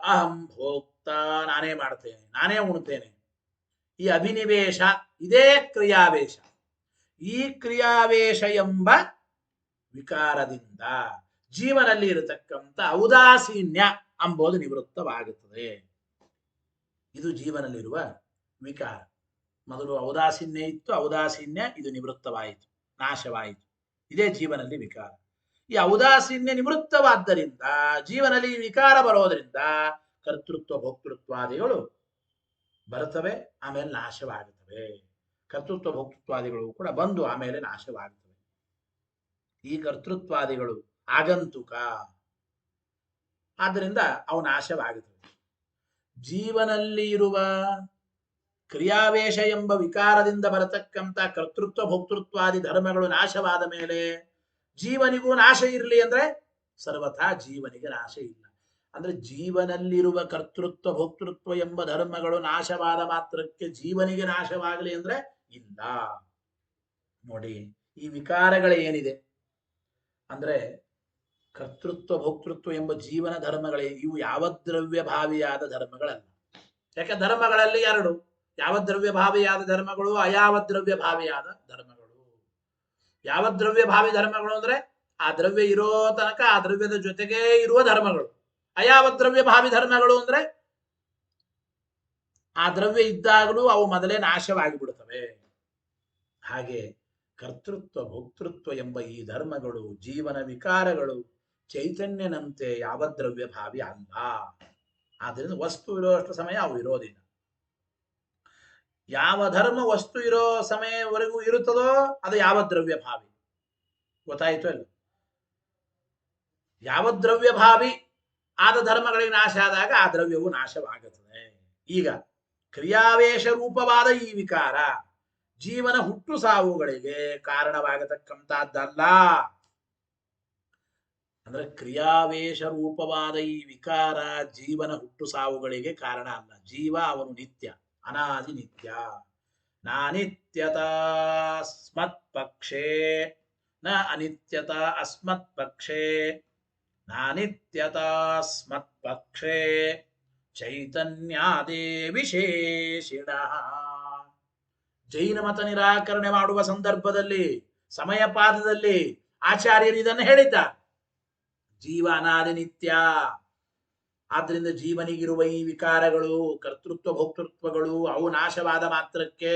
ಅಹಂ ಭೋಕ್ತ, ನಾನೇ ಮಾಡ್ತೇನೆ, ನಾನೇ ಉಣ್ತೇನೆ, ಈ ಅಭಿನಿವೇಶ ಇದೇ ಕ್ರಿಯಾವೇಶ. ಈ ಕ್ರಿಯಾವೇಶ ಎಂಬ ವಿಕಾರದಿಂದ ಜೀವನಲ್ಲಿ ಇರತಕ್ಕಂಥ ಔದಾಸೀನ್ಯ ಎಂಬುದು ನಿವೃತ್ತವಾಗುತ್ತದೆ. ಇದು ಜೀವನಲ್ಲಿರುವ ವಿಕಾರ. ಮೊದಲು ಔದಾಸೀನ್ಯ ಇತ್ತು, ಔದಾಸೀನ್ಯ ಇದು ನಿವೃತ್ತವಾಯಿತು, ನಾಶವಾಯಿತು. ಇದೇ ಜೀವನಲ್ಲಿ ವಿಕಾರ. ಈ ಔದಾಸೀನ್ಯ ನಿವೃತ್ತವಾದ್ದರಿಂದ ಜೀವನಲ್ಲಿ ವಿಕಾರ ಬರೋದರಿಂದ ಕರ್ತೃತ್ವ ಭೋಕ್ತೃತ್ವಾದಿಗಳು ಬರುತ್ತವೆ, ಆಮೇಲೆ ನಾಶವಾಗುತ್ತವೆ. ಕರ್ತೃತ್ವ ಭೋಕ್ತೃತ್ವಾದಿಗಳು ಕೂಡ ಬಂದು ಆಮೇಲೆ ನಾಶವಾಗುತ್ತವೆ. ಈ ಕರ್ತೃತ್ವಾದಿಗಳು ಆಗಂತುಕ, ಆದ್ದರಿಂದ ಅವು ನಾಶವಾಗುತ್ತವೆ. ಜೀವನಲ್ಲಿ ಇರುವ ಕ್ರಿಯಾವೇಶ ಎಂಬ ವಿಕಾರದಿಂದ ಬರತಕ್ಕಂಥ ಕರ್ತೃತ್ವ ಭೋಕ್ತೃತ್ವಾದಿ ಧರ್ಮಗಳು ನಾಶವಾದ ಮೇಲೆ ಜೀವನಿಗೂ ನಾಶ ಇರಲಿ ಅಂದ್ರೆ ಸರ್ವಥಾ ಜೀವನಿಗೆ ನಾಶ ಇಲ್ಲ. ಅಂದ್ರೆ ಜೀವನಲ್ಲಿರುವ ಕರ್ತೃತ್ವ ಭೋಕ್ತೃತ್ವ ಎಂಬ ಧರ್ಮಗಳು ನಾಶವಾದ ಮಾತ್ರಕ್ಕೆ ಜೀವನಿಗೆ ನಾಶವಾಗಲಿ ಅಂದ್ರೆ ಇಲ್ಲ. ನೋಡಿ, ಈ ವಿಕಾರಗಳು ಏನಿದೆ ಅಂದ್ರೆ ಕರ್ತೃತ್ವ ಭೋಕ್ತೃತ್ವ ಎಂಬ ಜೀವನ ಧರ್ಮಗಳೇ, ಇವು ಯಾವದ್ರವ್ಯ ಭಾವಿಯಾದ ಧರ್ಮಗಳಲ್ಲ. ಯಾಕೆ ಧರ್ಮಗಳಲ್ಲಿ ಎರಡು, ಯಾವದ್ರವ್ಯ ಭಾವಿಯಾದ ಧರ್ಮಗಳು, ಅಯಾವದ್ರವ್ಯ ಭಾವಿಯಾದ ಧರ್ಮಗಳು. ಯಾವದ್ರವ್ಯ ಭಾವಿ ಧರ್ಮಗಳು ಅಂದ್ರೆ ಆ ದ್ರವ್ಯ ಇರೋ ತನಕ ಆ ದ್ರವ್ಯದ ಜೊತೆಗೇ ಇರುವ ಧರ್ಮಗಳು. ಅಯಾವದ್ರವ್ಯ ಭಾವಿ ಧರ್ಮಗಳು ಅಂದ್ರೆ ಆ ದ್ರವ್ಯ ಇದ್ದಾಗಲೂ ಅವು ಮೊದಲೇ ನಾಶವಾಗಿ ಬಿಡುತ್ತವೆ. ಹಾಗೆ ಕರ್ತೃತ್ವ ಭೋಕ್ತೃತ್ವ ಎಂಬ ಈ ಧರ್ಮಗಳು, ಜೀವನ ವಿಕಾರಗಳು ಚೈತನ್ಯನಂತೆ ಯಾವ ದ್ರವ್ಯ ಭಾವಿ ಅಲ್ಲ. ಆದ್ದರಿಂದ ವಸ್ತು ಇರೋಷ್ಟು ಸಮಯ ಅವು ಇರೋದಿಲ್ಲ. ಯಾವ ಧರ್ಮ ವಸ್ತು ಇರೋ ಸಮಯವರೆಗೂ ಇರುತ್ತದೋ ಅದು ಯಾವ ದ್ರವ್ಯ ಭಾವಿ. ಗೊತ್ತಾಯಿತು ಅಲ್ಲ? ಯಾವ ದ್ರವ್ಯ ಭಾವಿ ಆದ ಧರ್ಮಗಳಿಗೆ ನಾಶ ಆದಾಗ ಆ ದ್ರವ್ಯವು ನಾಶವಾಗುತ್ತದೆ. ಈಗ ಕ್ರಿಯಾವೇಶ ರೂಪವಾದ ಈ ವಿಕಾರ ಜೀವನ ಹುಟ್ಟು ಸಾವುಗಳಿಗೆ ಕಾರಣವಾಗತಕ್ಕಂಥದ್ದಲ್ಲ. ಅಂದ್ರೆ ಕ್ರಿಯಾವೇಶ ರೂಪವಾದ ಈ ವಿಕಾರ ಜೀವನ ಹುಟ್ಟು ಸಾವುಗಳಿಗೆ ಕಾರಣ ಅಲ್ಲ. ಜೀವ ಅವನು ನಿತ್ಯ, ಅನಾದಿ ನಿತ್ಯ. ನಾನಿತ್ಯತಾ ಸ್ಮತ್ ಪಕ್ಷೇ ನ ಅನಿತ್ಯತಾ ಅಸ್ಮತ್ ಪಕ್ಷೇ, ನಾನಿತ್ಯತಾ ಸ್ಮತ್ ಪಕ್ಷೇ ಚೈತನ್ಯಾದೇ ವಿಶೇಷಿಣ. ಜೈನ ಮತ ನಿರಾಕರಣೆ ಮಾಡುವ ಸಂದರ್ಭದಲ್ಲಿ ಸಮಯ ಪಾದದಲ್ಲಿ ಆಚಾರ್ಯರು ಇದನ್ನು ಹೇಳಿದ್ದ. ಜೀವ ಅನಾದಿ ನಿತ್ಯ, ಆದ್ರಿಂದ ಜೀವನಿಗಿರುವ ಈ ವಿಕಾರಗಳು ಕರ್ತೃತ್ವ ಭೋಕ್ತೃತ್ವಗಳು ಅವು ನಾಶವಾದ ಮಾತ್ರಕ್ಕೆ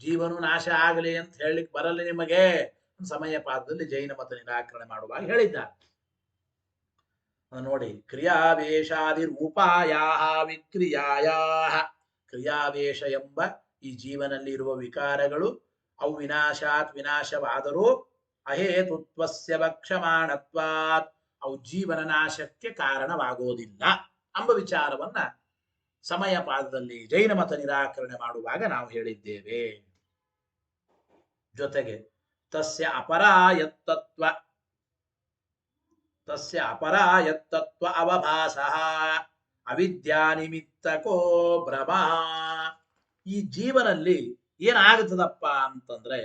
ಜೀವನು ನಾಶ ಆಗಲಿ ಅಂತ ಹೇಳಲಿಕ್ಕೆ ಬರಲ್ಲ ನಿಮಗೆ. ಸಮಯ ಪಾದದಲ್ಲಿ ಜೈನ ಮತ ನಿರಾಕರಣೆ ಮಾಡುವಾಗ ಹೇಳಿದ್ದ. ನೋಡಿ, ಕ್ರಿಯಾವೇಶಾದಿ ರೂಪಾಯಾ ವಿಕ್ರಿಯಾಯಾ, ಕ್ರಿಯಾವೇಶ ಎಂಬ ಈ ಜೀವನಲ್ಲಿ ಇರುವ ವಿಕಾರಗಳು ಅವು ವಿನಾಶಾತ್ ವಿನಾಶವಾದರೂ ಅಹೇತುತ್ವಸ್ಯ ವಕ್ಷಮಾಣತ್ವಾತ್ ಅವು ಜೀವನ ನಾಶಕ್ಕೆ ಕಾರಣವಾಗೋದಿಲ್ಲ ಎಂಬ ವಿಚಾರವನ್ನ ಸಮಯ ಪಾದದಲ್ಲಿ ಜೈನ ಮತ ನಿರಾಕರಣೆ ಮಾಡುವಾಗ ನಾವು ಹೇಳಿದ್ದೇವೆ. ಜೊತೆಗೆ ತಸ್ಯ ಅಪರಾಯತ್ತತ್ವ ಅವಭಾಸಃ ಅವಿದ್ಯಾ ನಿಮಿತ್ತಕೋ ಭ್ರಮ. ಈ ಜೀವನಲ್ಲಿ ಏನಾಗುತ್ತದಪ್ಪ ಅಂತಂದ್ರೆ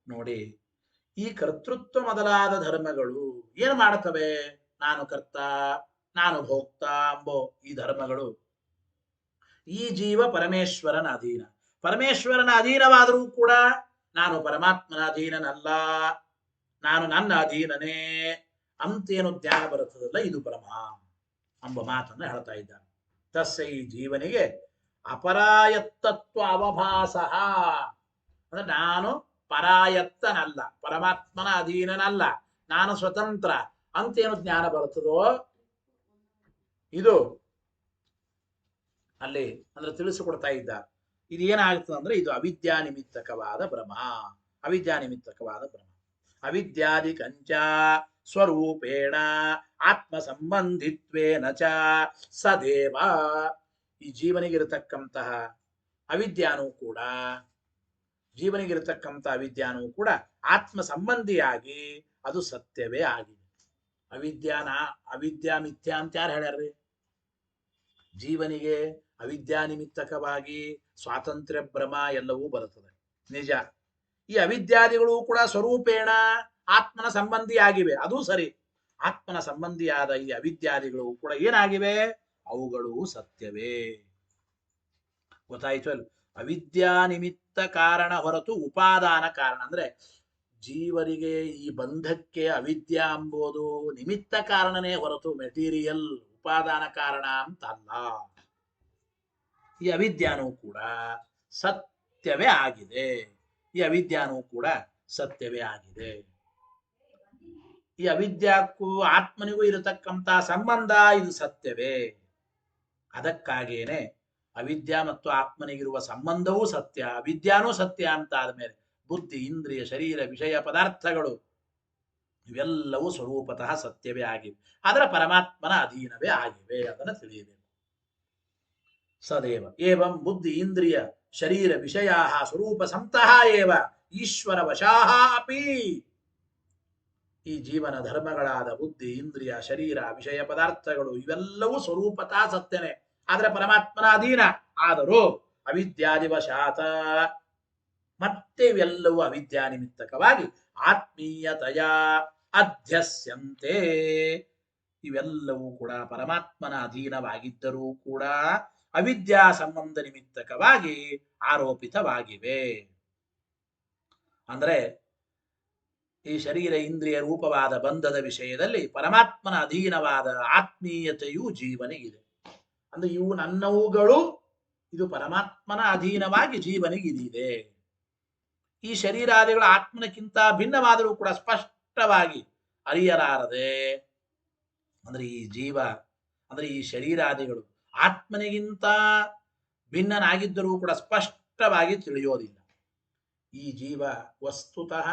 ನೋಡಿ, ಈ ಕರ್ತೃತ್ವ ಮೊದಲಾದ ಧರ್ಮಗಳು ಏನ್ ಮಾಡ್ತವೆ? ನಾನು ಕರ್ತ, ನಾನು ಭೋಕ್ತ ಎಂಬೋ ಈ ಧರ್ಮಗಳು ಈ ಜೀವ ಪರಮೇಶ್ವರನ ಅಧೀನ. ಪರಮೇಶ್ವರನ ಅಧೀನವಾದರೂ ಕೂಡ ನಾನು ಪರಮಾತ್ಮನ ಅಧೀನನಲ್ಲ, ನಾನು ನನ್ನ ಅಧೀನನೇ ಅಂತೇನು ಜ್ಞಾನ ಬರುತ್ತದಲ್ಲ, ಇದು ಭ್ರಮ ಎಂಬ ಮಾತನ್ನು ಹೇಳ್ತಾ ಇದ್ದಾನೆ. ತಸ್ಯ ಈ ಜೀವನಿಗೆ ಅಪರಾಯತ್ತತ್ವ ಅವಭಾಸ. ಅಂದ್ರೆ ನಾನು ಪರಾಯತ್ತನಲ್ಲ, ಪರಮಾತ್ಮನ ಅಧೀನನಲ್ಲ, ನಾನು ಸ್ವತಂತ್ರ ಅಂತೇನು ಜ್ಞಾನ ಬರ್ತದೋ ಇದು ಅಲ್ಲಿ ಅಂದ್ರೆ ತಿಳಿಸಿಕೊಡ್ತಾ ಇದ್ದಾರೆ. ಇದು ಏನಾಗ್ತದೆ ಅಂದ್ರೆ ಇದು ಅವಿದ್ಯಾ ನಿಮಿತ್ತಕವಾದ ಭ್ರಮ. ಅವಿದ್ಯಾ ನಿಮಿತ್ತಕವಾದ ಭ್ರಮ. ಅವಿದ್ಯಾದಿ ಕಂಚ ಸ್ವರೂಪೇಣ ಆತ್ಮ ಸಂಬಂಧಿತ್ವೇನ ಚ ಸದೇವ. ಈ ಜೀವನಿಗಿರತಕ್ಕಂತಹ ಅವಿದ್ಯಾನೂ ಕೂಡ ಅವಿದ್ಯಾನೂ ಕೂಡ ಆತ್ಮ ಸಂಬಂಧಿಯಾಗಿ ಅದು ಸತ್ಯವೇ ಆಗಿದೆ. ಅವಿದ್ಯಾ ಮಿಥ್ಯಾ ಅಂತ ಯಾರು ಹೇಳ್ಯಾರ್ರಿ? ಜೀವನಿಗೆ ಅವಿದ್ಯಾ ನಿಮಿತ್ತಕವಾಗಿ ಸ್ವಾತಂತ್ರ್ಯ ಭ್ರಮ ಎಲ್ಲವೂ ಬರುತ್ತದೆ, ನಿಜ. ಈ ಅವಿದ್ಯಾದಿಗಳು ಕೂಡ ಸ್ವರೂಪೇಣ ಆತ್ಮನ ಸಂಬಂಧಿಯಾಗಿವೆ, ಅದು ಸರಿ. ಆತ್ಮನ ಸಂಬಂಧಿಯಾದ ಈ ಅವಿದ್ಯಾದಿಗಳು ಕೂಡ ಏನಾಗಿವೆ? ಅವುಗಳು ಸತ್ಯವೇ. ಗೊತ್ತಾಯ್ತು ಅಲ್ಲ? ಅವಿದ್ಯಾ ನಿಮಿತ್ತ ಕಾರಣ ಹೊರತು ಉಪಾದಾನ ಕಾರಣ. ಅಂದ್ರೆ ಜೀವರಿಗೆ ಈ ಬಂಧಕ್ಕೆ ಅವಿದ್ಯಾ ಎಂಬುದು ನಿಮಿತ್ತ ಕಾರಣನೇ ಹೊರತು ಮೆಟೀರಿಯಲ್ ಉಪಾದಾನ ಕಾರಣ ಅಂತಲ್ಲ. ಈ ಅವಿದ್ಯಾನೂ ಕೂಡ ಸತ್ಯವೇ ಆಗಿದೆ. ಈ ಅವಿದ್ಯಾಕ್ಕೂ ಆತ್ಮನಿಗೂ ಇರತಕ್ಕಂತ ಸಂಬಂಧ ಇದು ಸತ್ಯವೇ. ಅದಕ್ಕಾಗೇನೆ ಅವಿದ್ಯಾ ಮತ್ತು ಆತ್ಮನಿಗಿರುವ ಸಂಬಂಧವೂ ಸತ್ಯ, ಅವಿದ್ಯಾನೂ ಸತ್ಯ ಅಂತ ಆದ್ಮೇಲೆ ಬುದ್ಧಿ, ಇಂದ್ರಿಯ, ಶರೀರ, ವಿಷಯ ಪದಾರ್ಥಗಳು ಇವೆಲ್ಲವೂ ಸ್ವರೂಪತಃ ಸತ್ಯವೇ ಆಗಿವೆ, ಅದರ ಪರಮಾತ್ಮನ ಅಧೀನವೇ ಆಗಿವೆ. ಅದನ್ನು ತಿಳಿಯಬೇಕು. ಸದೇವ ಏವಂ ಬುದ್ಧಿ ಇಂದ್ರಿಯ ಶರೀರ ವಿಷಯ ಸ್ವರೂಪ ಸಂತಃ ಏವ ಈಶ್ವರ ವಶಾಹ ಅಪಿ. ಈ ಜೀವನ ಧರ್ಮಗಳಾದ ಬುದ್ಧಿ, ಇಂದ್ರಿಯ, ಶರೀರ, ವಿಷಯ ಪದಾರ್ಥಗಳು ಇವೆಲ್ಲವೂ ಸ್ವರೂಪತಃ ಸತ್ಯನೇ, ಆದರೆ ಪರಮಾತ್ಮನ ಅಧೀನ. ಆದರೂ ಅವಿದ್ಯಾದಿವಶಾತ ಮತ್ತೆ ಇವೆಲ್ಲವೂ ಅವಿದ್ಯಾ ನಿಮಿತ್ತಕವಾಗಿ ಆತ್ಮೀಯತೆಯ ಅಧ್ಯಸ್ಯಂತೆ. ಇವೆಲ್ಲವೂ ಕೂಡ ಪರಮಾತ್ಮನ ಅಧೀನವಾಗಿದ್ದರೂ ಕೂಡ ಅವಿದ್ಯಾ ಸಂಬಂಧ ನಿಮಿತ್ತಕವಾಗಿ ಆರೋಪಿತವಾಗಿವೆ. ಅಂದ್ರೆ ಈ ಶರೀರ ಇಂದ್ರಿಯ ರೂಪವಾದ ಬಂಧದ ವಿಷಯದಲ್ಲಿ ಪರಮಾತ್ಮನ ಅಧೀನವಾದ ಆತ್ಮೀಯತೆಯೂ ಜೀವನಿಗಿದೆ. ಅಂದ್ರೆ ಇವು ನನ್ನವುಗಳು, ಇದು ಪರಮಾತ್ಮನ ಅಧೀನವಾಗಿ ಜೀವನಿಗಿದಿದೆ. ಈ ಶರೀರಾದಿಗಳು ಆತ್ಮನಕ್ಕಿಂತ ಭಿನ್ನವಾದರೂ ಕೂಡ ಸ್ಪಷ್ಟವಾಗಿ ಅರಿಯಲಾರದೆ, ಅಂದ್ರೆ ಈ ಜೀವ ಅಂದ್ರೆ ಈ ಶರೀರಾದಿಗಳು ಆತ್ಮನಿಗಿಂತ ಭಿನ್ನನಾಗಿದ್ದರೂ ಕೂಡ ಸ್ಪಷ್ಟವಾಗಿ ತಿಳಿಯೋದಿಲ್ಲ. ಈ ಜೀವ ವಸ್ತುತಃ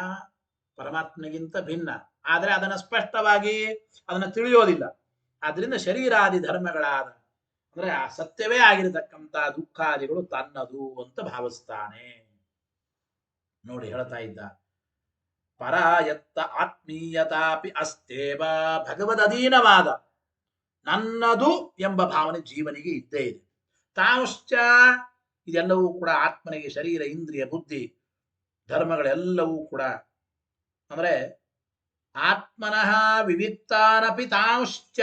ಪರಮಾತ್ಮನಿಗಿಂತ ಭಿನ್ನ, ಆದರೆ ಅದನ್ನು ಸ್ಪಷ್ಟವಾಗಿ ಅದನ್ನು ತಿಳಿಯೋದಿಲ್ಲ. ಆದ್ರಿಂದ ಶರೀರಾದಿ ಧರ್ಮಗಳಾದ ಅಂದ್ರೆ ಆ ಸತ್ಯವೇ ಆಗಿರತಕ್ಕಂತ ದುಃಖಾದಿಗಳು ತನ್ನದು ಅಂತ ಭಾವಿಸ್ತಾನೆ. ನೋಡಿ ಹೇಳ್ತಾ ಇದ್ದ, ಪರಾಯತ್ತ ಆತ್ಮೀಯತಾಪಿ ಅಸ್ತೇವ. ಭಗವದಧೀನವಾದ ನನ್ನದು ಎಂಬ ಭಾವನೆ ಜೀವನಿಗೆ ಇದ್ದೇ ಇದೆ. ತಾಂಶ್ಚ ಇದೆಲ್ಲವೂ ಕೂಡ ಆತ್ಮನಿಗೆ ಶರೀರ ಇಂದ್ರಿಯ ಬುದ್ಧಿ ಧರ್ಮಗಳೆಲ್ಲವೂ ಕೂಡ ಅಂದ್ರೆ ಆತ್ಮನಃ ವಿವಿಕ್ತಾನಪಿ ತಾಂಶ್ಚ,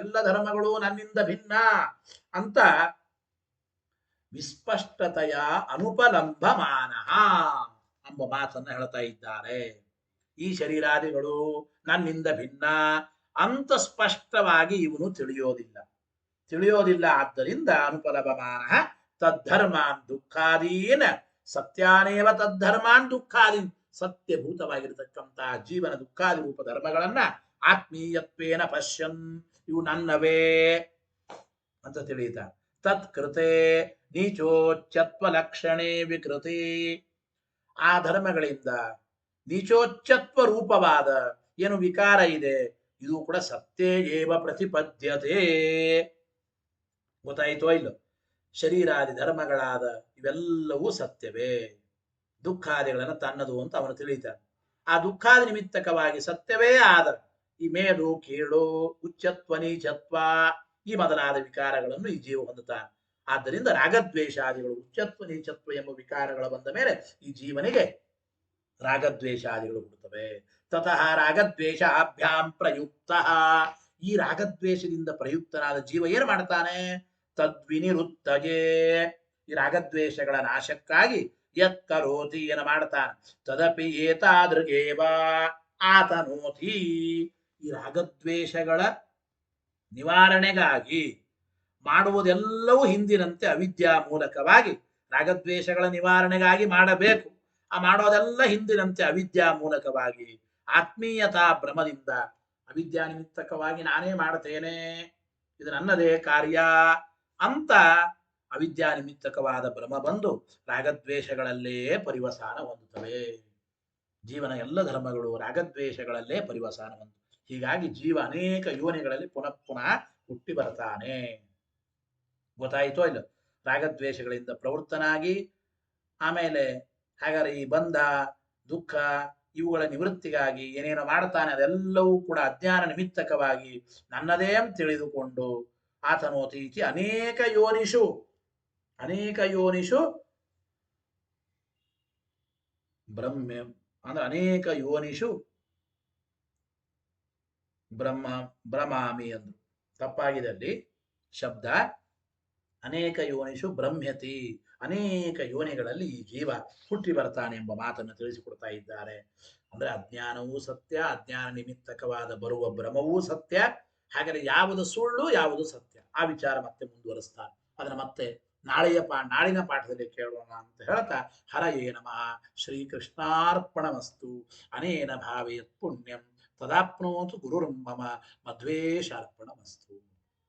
ಎಲ್ಲ ಧರ್ಮಗಳು ನನ್ನಿಂದ ಭಿನ್ನ ಅಂತ ವಿಸ್ಪಷ್ಟತೆಯ ಅನುಪಲಂಭಮಾನ ಎಂಬ ಮಾತನ್ನು ಹೇಳ್ತಾ ಇದ್ದಾರೆ. ಈ ಶರೀರಾದಿಗಳು ನನ್ನಿಂದ ಭಿನ್ನ ಅಂತ ಸ್ಪಷ್ಟವಾಗಿ ಇವನು ತಿಳಿಯೋದಿಲ್ಲ. ಆದ್ದರಿಂದ ಅನುಪಲಭಮಾನ ತದ್ಧರ್ಮಾನ್ ದುಃಖಾದೀನ ಸತ್ಯಾನೇವ ತದ್ಧರ್ಮಾನ್ ದುಃಖಾದೀನ್. ಸತ್ಯಭೂತವಾಗಿರತಕ್ಕಂತಹ ಜೀವನ ದುಃಖಾದಿ ರೂಪ ಧರ್ಮಗಳನ್ನ ಆತ್ಮೀಯತ್ವೇನ ಪಶ್ಯನ್, ಇವು ನನ್ನವೇ ಅಂತ ತಿಳಿಯುತ್ತ. ತತ್ಕೃತೆ ನೀಚೋಚ್ಚತ್ವ ಲಕ್ಷಣೆ ವಿಕೃತಿ. ಆ ಧರ್ಮಗಳಿಂದ ನೀಚೋಚ್ಚತ್ವ ರೂಪವಾದ ಏನು ವಿಕಾರ ಇದೆ, ಇದು ಕೂಡ ಸತ್ಯೇ ಏವ ಪ್ರತಿಪದ್ಯತೆ. ಗೊತ್ತಾಯಿತೋ ಇಲ್ಲ? ಶರೀರಾದಿ ಧರ್ಮಗಳಾದ ಇವೆಲ್ಲವೂ ಸತ್ಯವೇ, ದುಃಖಾದಿಗಳನ್ನು ತನ್ನದು ಅಂತ ಅವನು ತಿಳಿತಾನೆ. ಆ ದುಃಖಾದಿ ನಿಮಿತ್ತಕವಾಗಿ ಸತ್ಯವೇ ಆದ ಈ ಮೇಲು ಕೀಳು ಉಚ್ಚತ್ವ ನೀಚತ್ವ ಈ ಮೊದಲಾದ ವಿಕಾರಗಳನ್ನು ಈ ಜೀವ ಹೊಂದುತ್ತಾನೆ. ಆದ್ದರಿಂದ ರಾಗದ್ವೇಷಾದಿಗಳು ಉಚ್ಚತ್ವ ನೀಚತ್ವ ಎಂಬ ವಿಕಾರಗಳು ಬಂದ ಮೇಲೆ ಈ ಜೀವನಿಗೆ ರಾಗದ್ವೇಷಾದಿಗಳು ಹುಟ್ಟುತ್ತವೆ. ತತಃ ರಾಗದ್ವೇಷಾಭ್ಯಾಂ ಪ್ರಯುಕ್ತ. ಈ ರಾಗದ್ವೇಷದಿಂದ ಪ್ರಯುಕ್ತನಾದ ಜೀವ ಏನು ಮಾಡ್ತಾನೆ? ತದ್ವಿನಿರುತ್ತಗೆ, ಈ ರಾಗದ್ವೇಷಗಳ ನಾಶಕ್ಕಾಗಿ ಯತ್ಕರೋತಿ ಏನು ಮಾಡ್ತಾನೆ? ತದಪಿ ಏತಾದೃಗೇವ ಆತನೋತಿ. ಈ ರಾಗದ್ವೇಷಗಳ ನಿವಾರಣೆಗಾಗಿ ಮಾಡುವುದೆಲ್ಲವೂ ಹಿಂದಿನಂತೆ ಅವಿದ್ಯಾ ಮೂಲಕವಾಗಿ ರಾಗದ್ವೇಷಗಳ ನಿವಾರಣೆಗಾಗಿ ಮಾಡಬೇಕು. ಆ ಮಾಡೋದೆಲ್ಲ ಹಿಂದಿನಂತೆ ಅವಿದ್ಯಾ ಮೂಲಕವಾಗಿ ಆತ್ಮೀಯತಾ ಭ್ರಮದಿಂದ ಅವಿದ್ಯಾ ನಿಮಿತ್ತಕವಾಗಿ ನಾನೇ ಮಾಡ್ತೇನೆ, ಇದು ನನ್ನದೇ ಕಾರ್ಯ ಅಂತ ಅವಿದ್ಯಾ ನಿಮಿತ್ತಕವಾದ ಭ್ರಮ ಬಂದು ರಾಗದ್ವೇಷಗಳಲ್ಲೇ ಪರಿವಸಾನ ಹೊಂದುತ್ತವೆ. ಜೀವನ ಎಲ್ಲ ಧರ್ಮಗಳು ರಾಗದ್ವೇಷಗಳಲ್ಲೇ ಪರಿವಸಾನ ಹೊಂದು, ಹೀಗಾಗಿ ಜೀವ ಅನೇಕ ಯೋನಿಗಳಲ್ಲಿ ಪುನಃ ಪುನಃ ಹುಟ್ಟಿ ಬರ್ತಾನೆ. ಗೊತ್ತಾಯಿತೋ ಇಲ್ಲ? ರಾಗದ್ವೇಷಗಳಿಂದ ಪ್ರವೃತ್ತನಾಗಿ ಆಮೇಲೆ ಹಾಗಾದ್ರೆ ಈ ಬಂಧ ದುಃಖ ಇವುಗಳ ನಿವೃತ್ತಿಗಾಗಿ ಏನೇನೋ ಮಾಡ್ತಾನೆ, ಅದೆಲ್ಲವೂ ಕೂಡ ಅಜ್ಞಾನ ನಿಮಿತ್ತಕವಾಗಿ ನನ್ನದೇ ಅಂತ ತಿಳಿದುಕೊಂಡು ಆತನೋತೀತಿ ಅನೇಕ ಯೋನಿಷು ಬ್ರಹ್ಮ ಅಂದ್ರೆ ಅನೇಕ ಯೋನಿಷು ಭ್ರಮಾಮಿ ಅಂದ್ರು. ತಪ್ಪಾಗಿದೆ ಅಲ್ಲಿ ಶಬ್ದ. ಅನೇಕ ಯೋನಿಷು ಬ್ರಹ್ಮ್ಯತಿ, ಅನೇಕ ಯೋನಿಗಳಲ್ಲಿ ಈ ಜೀವ ಹುಟ್ಟಿ ಬರ್ತಾನೆ ಎಂಬ ಮಾತನ್ನು ತಿಳಿಸಿಕೊಡ್ತಾ ಇದ್ದಾರೆ. ಅಂದ್ರೆ ಅಜ್ಞಾನವೂ ಸತ್ಯ, ಅಜ್ಞಾನ ನಿಮಿತ್ತಕವಾದ ಬರುವ ಭ್ರಮವೂ ಸತ್ಯ. ಹಾಗಾದ್ರೆ ಯಾವುದು ಸುಳ್ಳು ಯಾವುದು ಸತ್ಯ ಆ ವಿಚಾರ ಮತ್ತೆ ಮುಂದುವರಿಸ್ತಾನೆ. ಅದನ್ನ ಮತ್ತೆ ನಾಳಿನ ಪಾಠದಲ್ಲಿ ಕೇಳೋಣ ಅಂತ ಹೇಳ್ತಾ, ಹರಯೇ ನಮಃ. ಶ್ರೀಕೃಷ್ಣಾರ್ಪಣಮಸ್ತು. ಅನೇನ ಭಾವೇತ್ ಪುಣ್ಯಂ ತದಾಪ್ನೋತು ಗುರುರ್ಮಮ. ಮಧ್ವೇಶಾರ್ಪಣಮಸ್ತು.